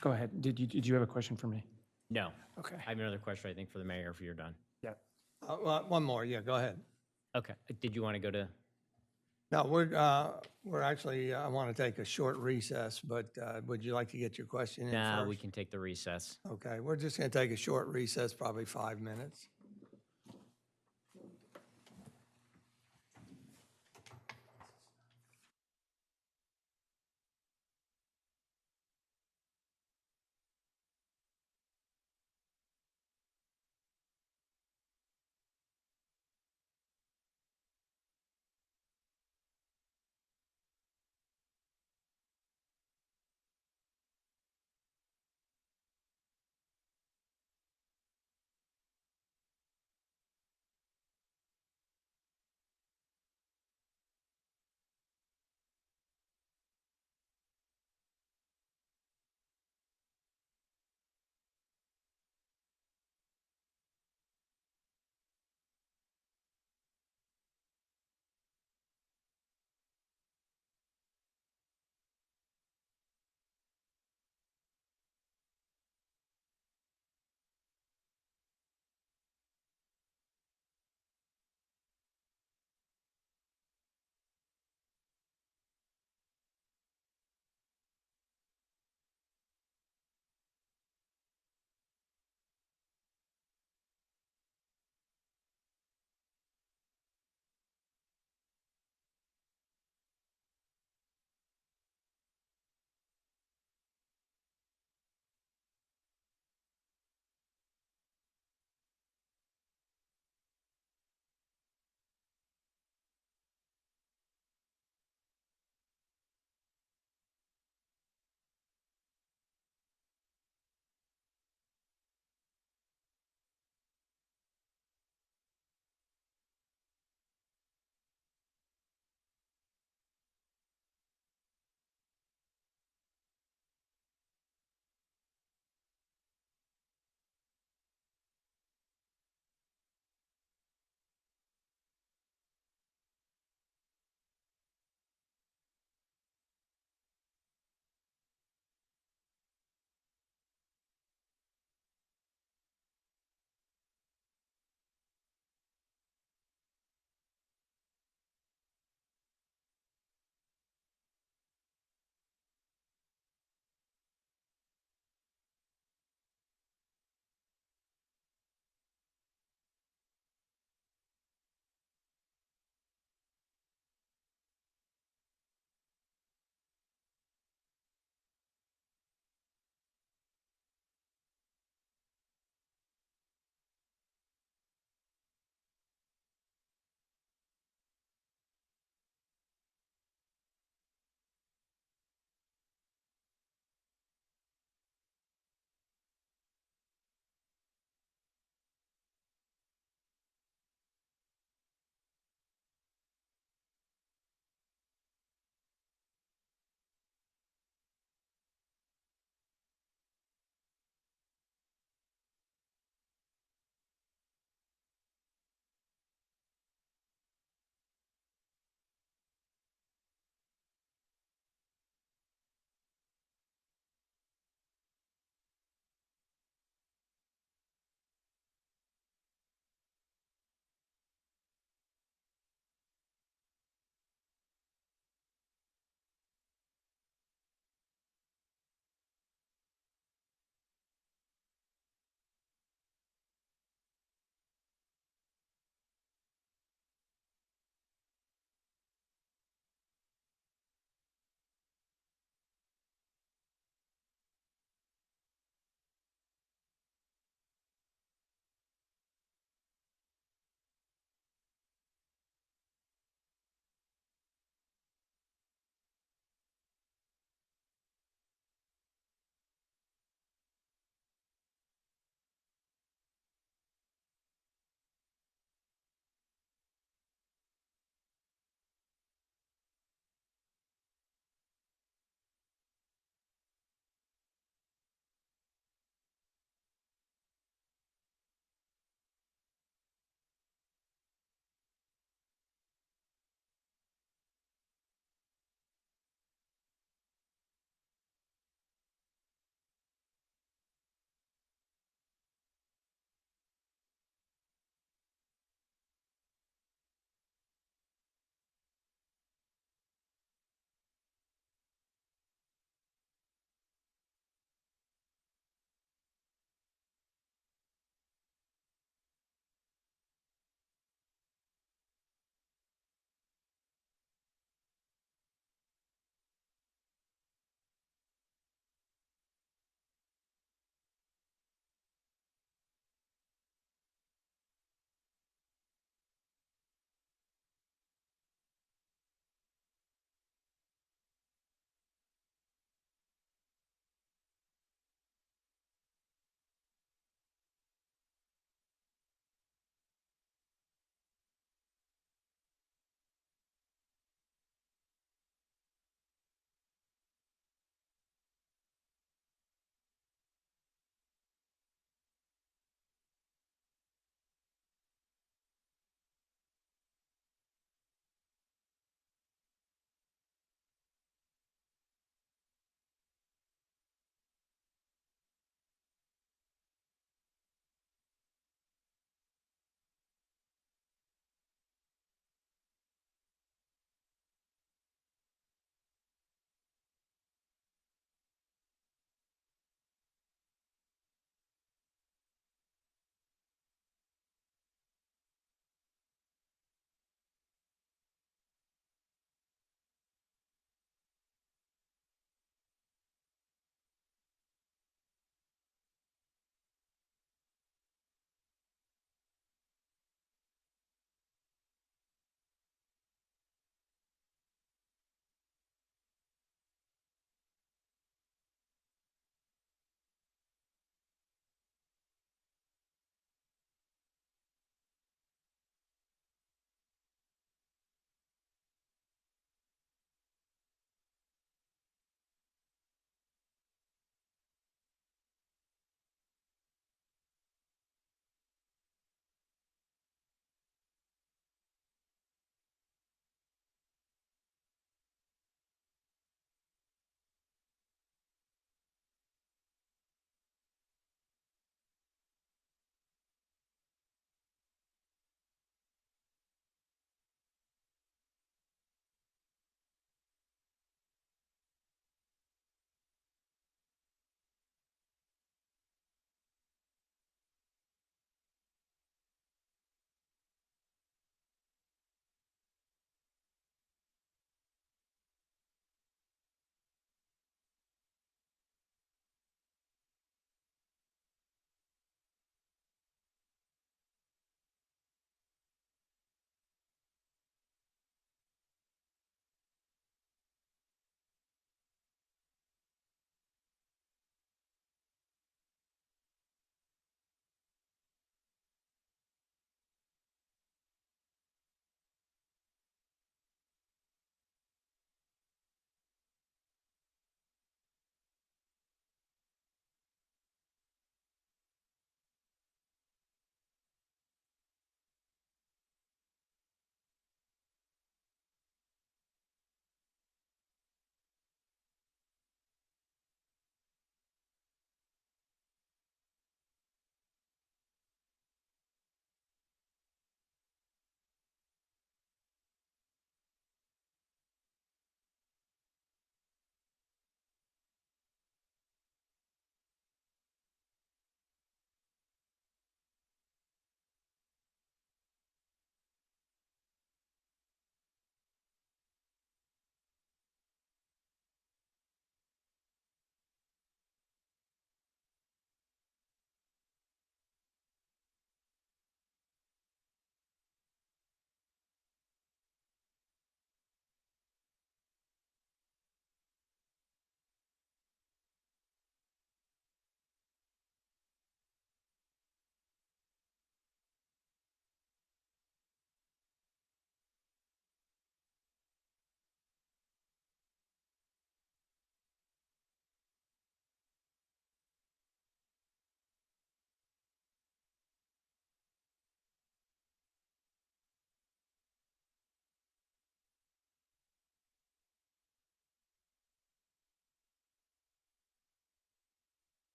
Go ahead. Did you have a question for me? No. Okay. I have another question, I think, for the mayor if you're done. Yeah. One more, yeah, go ahead. Okay. Did you want to go to? No, we're actually, I want to take a short recess, but would you like to get your question in Nah, first? we can take the recess. Okay, we're just going to take a short recess, probably 5 minutes.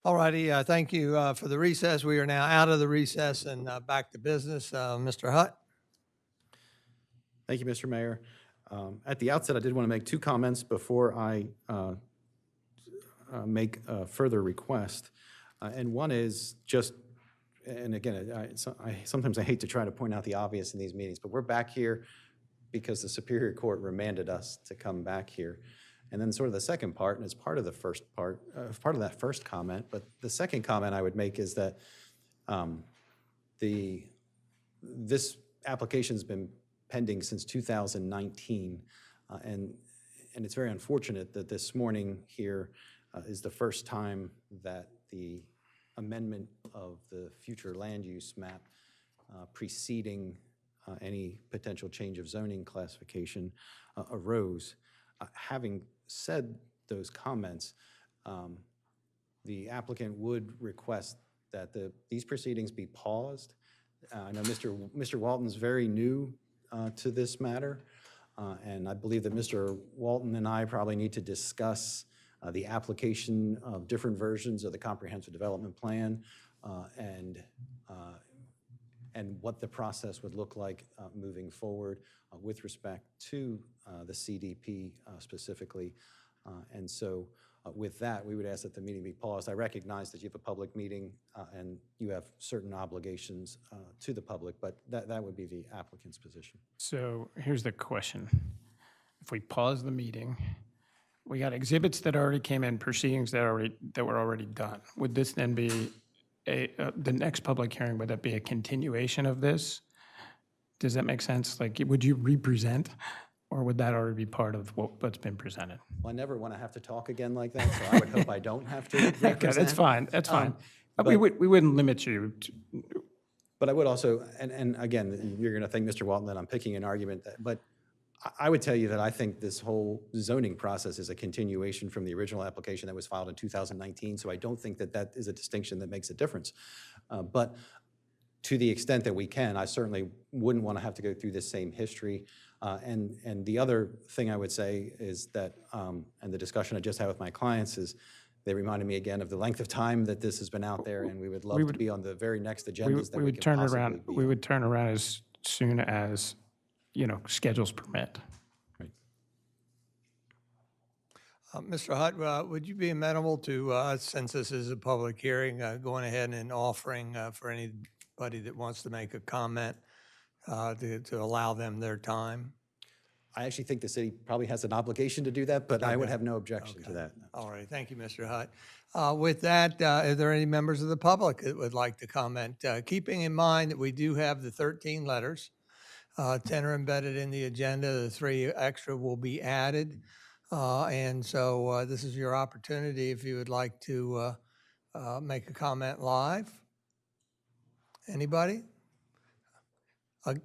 All righty, thank you for the recess. We are now out of the recess and back to business. Mr. Hutt? Thank you, Mr. Mayor. At the outset, I did want to make two comments before I make a further request. And one is just, and again, sometimes I hate to try to point out the obvious in these meetings, but we're back here because the Superior Court remanded us to come back here. And then sort of the second part, and it's part of the first part, part of that first comment, but the second comment I would make is that this application's been pending since 2019, and it's very unfortunate that this morning here is the first time that the amendment of the future land use map preceding any potential change of zoning classification arose. Having said those comments, the applicant would request that these proceedings be paused. I know Mr. Walton's very new to this matter, and I believe that Mr. Walton and I probably need to discuss the application of different versions of the comprehensive development plan and what the process would look like moving forward with respect to the CDP specifically. And so with that, we would ask that the meeting be paused. I recognize that you have a public meeting and you have certain obligations to the public, but that would be the applicant's position. So here's the question. If we pause the meeting, we got exhibits that already came in, proceedings that were already done. Would this then be the next public hearing, would that be a continuation of this? Does that make sense? Like, would you represent, or would that already be part of what's been presented? Well, I never want to have to talk again like that, so I would hope I don't have to represent. Okay, that's fine, that's fine. We wouldn't limit you. But I would also, and again, you're going to think, Mr. Walton, that I'm picking an argument, but I would tell you that I think this whole zoning process is a continuation from the original application that was filed in 2019, so I don't think that that is a distinction that makes a difference. But to the extent that we can, I certainly wouldn't want to have to go through this same history. And the other thing I would say is that, and the discussion I just had with my clients is, they reminded me again of the length of time that this has been out there, and we would love to be on the very next agendas that we would can turn it possibly around. be We on. would turn around as soon as, schedules permit. Right. Mr. Hutt, would you be amenable to, since this is a public hearing, going ahead and offering for anybody that wants to make a comment to allow them their time? I actually think the city probably has an obligation to do that, but I would have no objection to that. All right, thank you, Mr. Hutt. With that, are there any members of the public that would like to comment? Keeping in mind that we do have the 13 letters, 10 are embedded in the agenda, the 3 extra will be added. And so this is your opportunity if you would like to make a comment live. Anybody? Go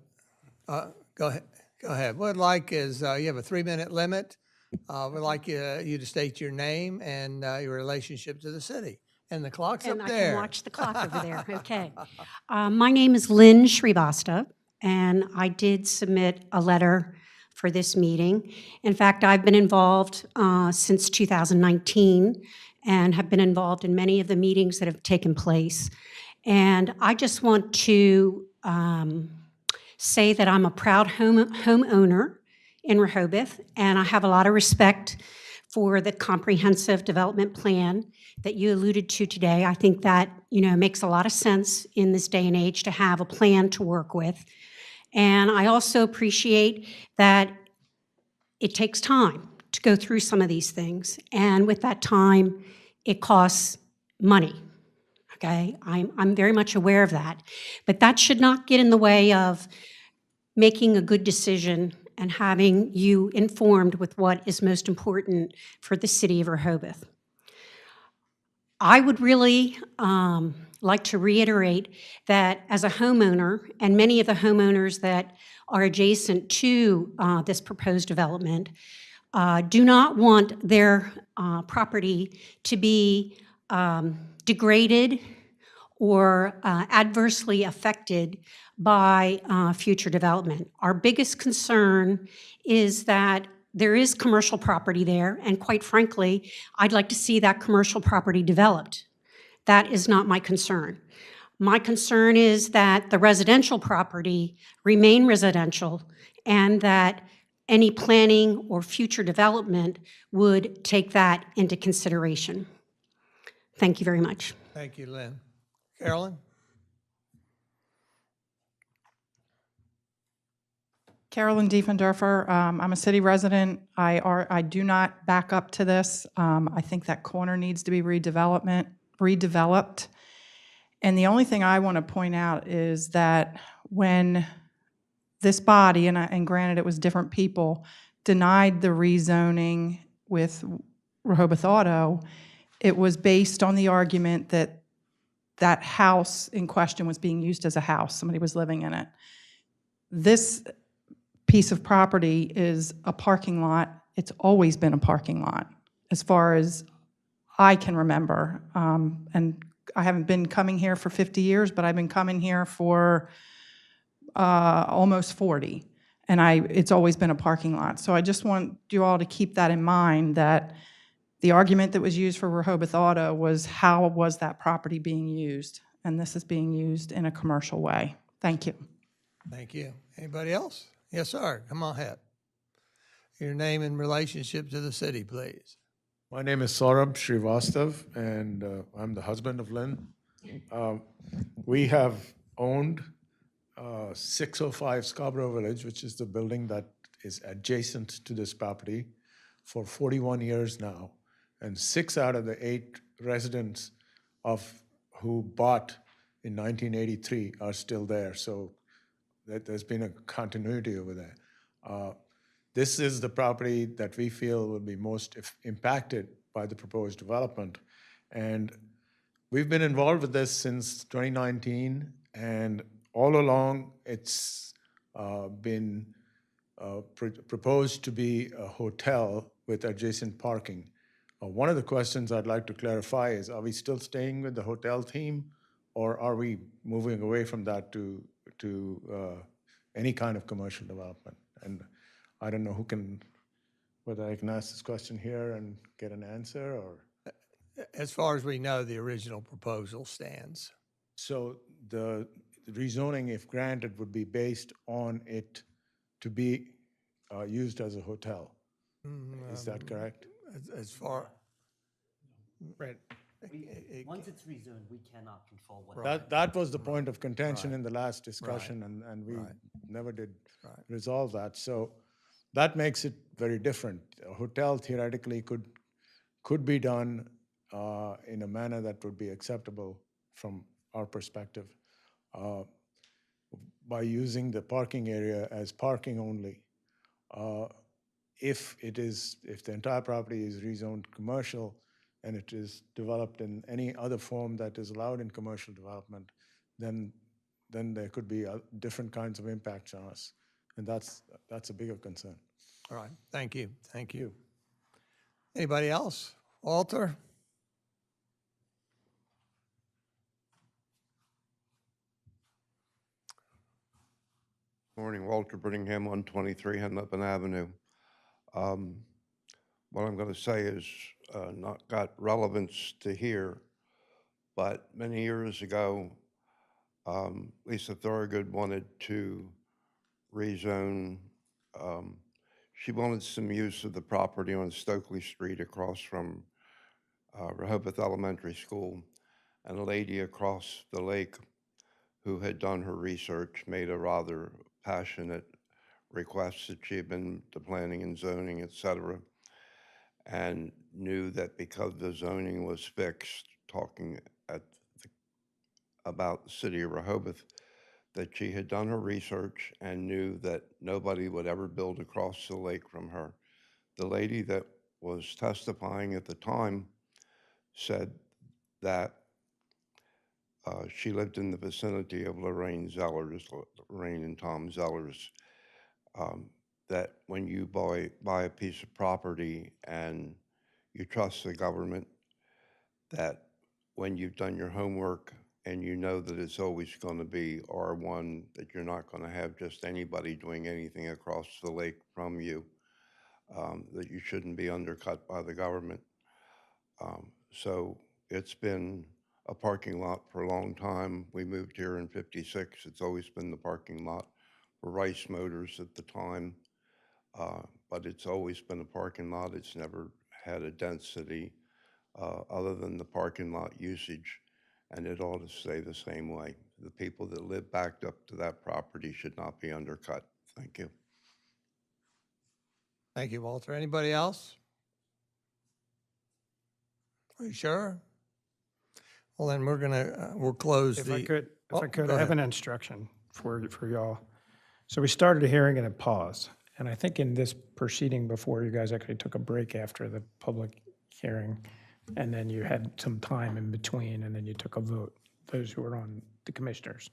ahead. Go ahead. What I'd like is, you have a 3-minute limit. We'd like you to state your name and your relationship to the city. And the clock's And up I there. can watch the clock over there, okay. My name is Lynn Srivastava, and I did submit a letter for this meeting. In fact, I've been involved since 2019 and have been involved in many of the meetings that have taken place. And I just want to say that I'm a proud homeowner in Rehoboth, and I have a lot of respect for the comprehensive development plan that you alluded to today. I think that, makes a lot of sense in this day and age to have a plan to work with. And I also appreciate that it takes time to go through some of these things. And with that time, it costs money. Okay, I'm very much aware of that. But that should not get in the way of making a good decision and having you informed with what is most important for the city of Rehoboth. I would really like to reiterate that as a homeowner, and many of the homeowners that are adjacent to this proposed development do not want their property to be degraded or adversely affected by future development. Our biggest concern is that there is commercial property there, and quite frankly, I'd like to see that commercial property developed. That is not my concern. My concern is that the residential property remain residential and that any planning or future development would take that into consideration. Thank you very much. Thank you, Lynn. Carolyn? Carolyn Diefendorfer, I'm a city resident. I do not back up to this. I think that corner needs to be redeveloped. And the only thing I want to point out is that when this body, and granted it was different people, denied the rezoning with Rehoboth Auto, it was based on the argument that that house in question was being used as a house. Somebody was living in it. This piece of property is a parking lot. It's always been a parking lot, as far as I can remember. And I haven't been coming here for 50 years, but I've been coming here for almost 40. And it's always been a parking lot. So I just want you all to keep that in mind, that the argument that was used for Rehoboth Auto was how was that property being used? And this is being used in a commercial way. Thank you. Thank you. Anybody else? Yes, sir. Come on ahead. Your name and relationship to the city, please. My name is Saurabh Srivastav, and I'm the husband of Lynn. We have owned 605 Scarborough Village, which is the building that is adjacent to this property, for 41 years now. And 6 out of the 8 residents who bought in 1983 are still there. So there's been a continuity over there. This is the property that we feel will be most impacted by the proposed development. And we've been involved with this since 2019, and all along it's been proposed to be a hotel with adjacent parking. One of the questions I'd like to clarify is, are we still staying with the hotel theme, or are we moving away from that to any kind of commercial development? And I don't know whether I can ask this question here and get an answer, or? As far as we know, the original proposal stands. So the rezoning, if granted, would be based on it to be used as a hotel. Is that correct? As far, Right. Once it's rezoned, we cannot control what. That was the point of contention in the last discussion, and we never did resolve that. So that makes it very different. A hotel theoretically could be done in a manner that would be acceptable from our perspective by using the parking area as parking only. If the entire property is rezoned commercial and it is developed in any other form that is allowed in commercial development, then there could be different kinds of impacts on us. And that's a bigger concern. all right, thank you, thank you. Anybody else? Walter? Morning, Walter Brittingham, 123 Hennepin Avenue. What I'm going to say is not got relevance to here, but many years ago, Lisa Thorogood wanted to rezone. She wanted some use of the property on Stokely Street across from Rehoboth Elementary School, and a lady across the lake who had done her research made a rather passionate request that she had been to planning and zoning, et cetera, and knew that because the zoning was fixed, talking about the city of Rehoboth, that she had done her research and knew that nobody would ever build across the lake from her. The lady that was testifying at the time said that she lived in the vicinity of Lorraine and Tom Zellers, that when you buy a piece of property and you trust the government, that when you've done your homework and you know that it's always going to be R1, that you're not going to have just anybody doing anything across the lake from you, that you shouldn't be undercut by the government. So it's been a parking lot for a long time. We moved here in '56. It's always been the parking lot for Rice Motors at the time. But it's always been a parking lot. It's never had a density other than the parking lot usage, and it ought to stay the same way. The people that live backed up to that property should not be undercut. Thank you. Thank you, Walter. Anybody else? Are you sure? Well, then we're gonna, we'll close If the. I could, Oh, I go have an ahead. instruction for y'all. So we started a hearing and it paused. And I think in this proceeding before, you guys actually took a break after the public hearing. And then you had some time in between and then you took a vote, those who were on the commissioners.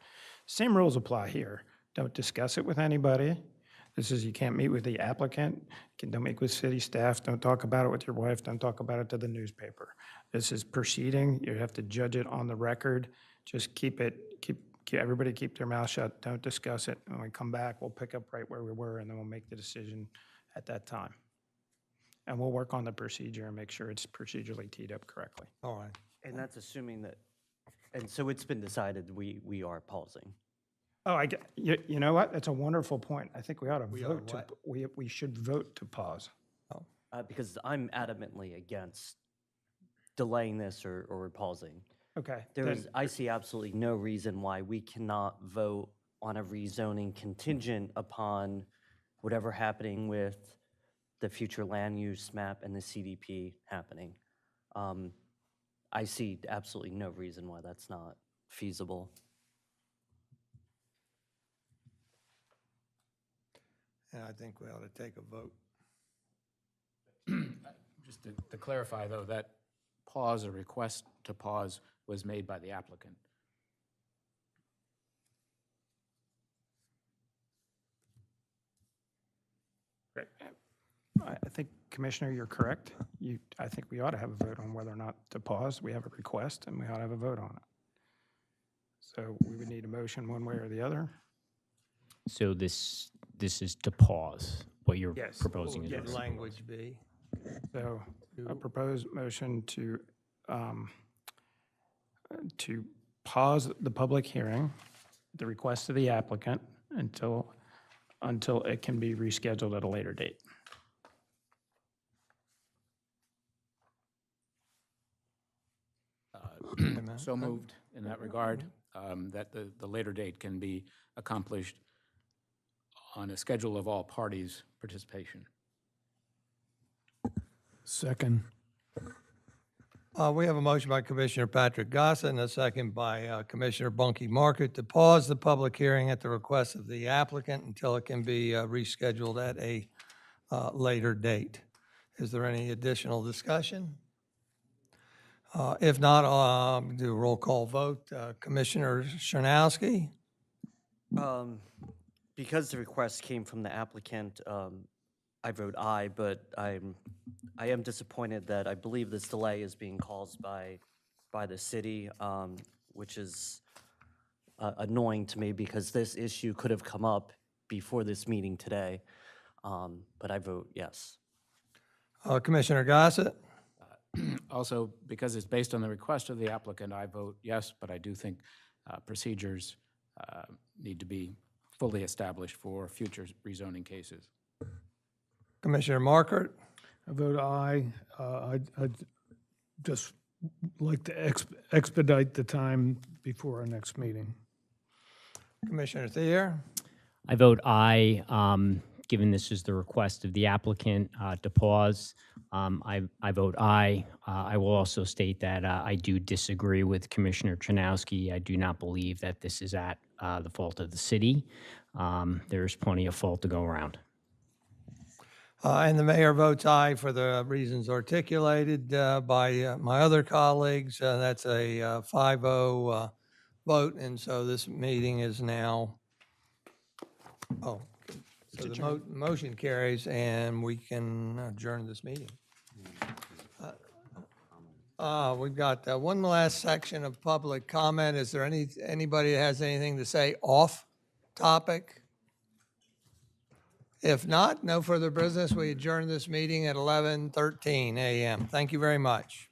Same rules apply here. Don't discuss it with anybody. This is, you can't meet with the applicant, don't meet with city staff, don't talk about it with your wife, don't talk about it to the newspaper. This is proceeding, you have to judge it on the record. Just keep everybody keep their mouth shut, don't discuss it. When we come back, we'll pick up right where we were and then we'll make the decision at that time. And we'll work on the procedure and make sure it's procedurally teed up correctly. All right. And that's assuming that, and so it's been decided we are pausing. Oh, you know what? That's a wonderful point. I think we ought to We ought vote to to, we should vote to pause. Because I'm adamantly against delaying this or pausing. Okay. I see absolutely no reason why we cannot vote on a rezoning contingent upon whatever happening with the future land use map and the CDP happening. I see absolutely no reason why that's not feasible. And I think we ought to take a vote. Just to clarify, though, that pause or request to pause was made by the applicant. Great. I think, Commissioner, you're correct. I think we ought to have a vote on whether or not to pause. We have a request, and we ought to have a vote on it. So we would need a motion one way or the other. So this is to pause, what you're Yes. proposing is. Would language be? So a proposed motion to pause the public hearing, the request of the applicant, until it can be rescheduled at a later date. So moved in that regard, that the later date can be accomplished on a schedule of all parties' participation. Second. We have a motion by Commissioner Patrick Gossett and a second by Commissioner Bunky Market to pause the public hearing at the request of the applicant until it can be rescheduled at a later date. Is there any additional discussion? If not, I'll do a roll call vote. Commissioner Chernowski? Because the request came from the applicant, I vote aye, but I am disappointed that I believe this delay is being caused by the city, which is annoying to me because this issue could have come up before this meeting today. But I vote yes. Commissioner Gossett? Also, because it's based on the request of the applicant, I vote yes, but I do think procedures need to be fully established for future rezoning cases. Commissioner Markert? I vote aye. I'd just like to expedite the time before our next meeting. Commissioner Thier? I vote aye, given this is the request of the applicant to pause. I vote aye. I will also state that I do disagree with Commissioner Chernowski. I do not believe that this is at the fault of the city. There's plenty of fault to go around. And the mayor votes aye for the reasons articulated by my other colleagues. That's a 5-0 vote, and so this meeting is now, so the motion carries, and we can adjourn this meeting. We've got one last section of public comment. Is there anybody that has anything to say off topic? If not, no further business. We adjourn this meeting at 11:13 a.m. Thank you very much.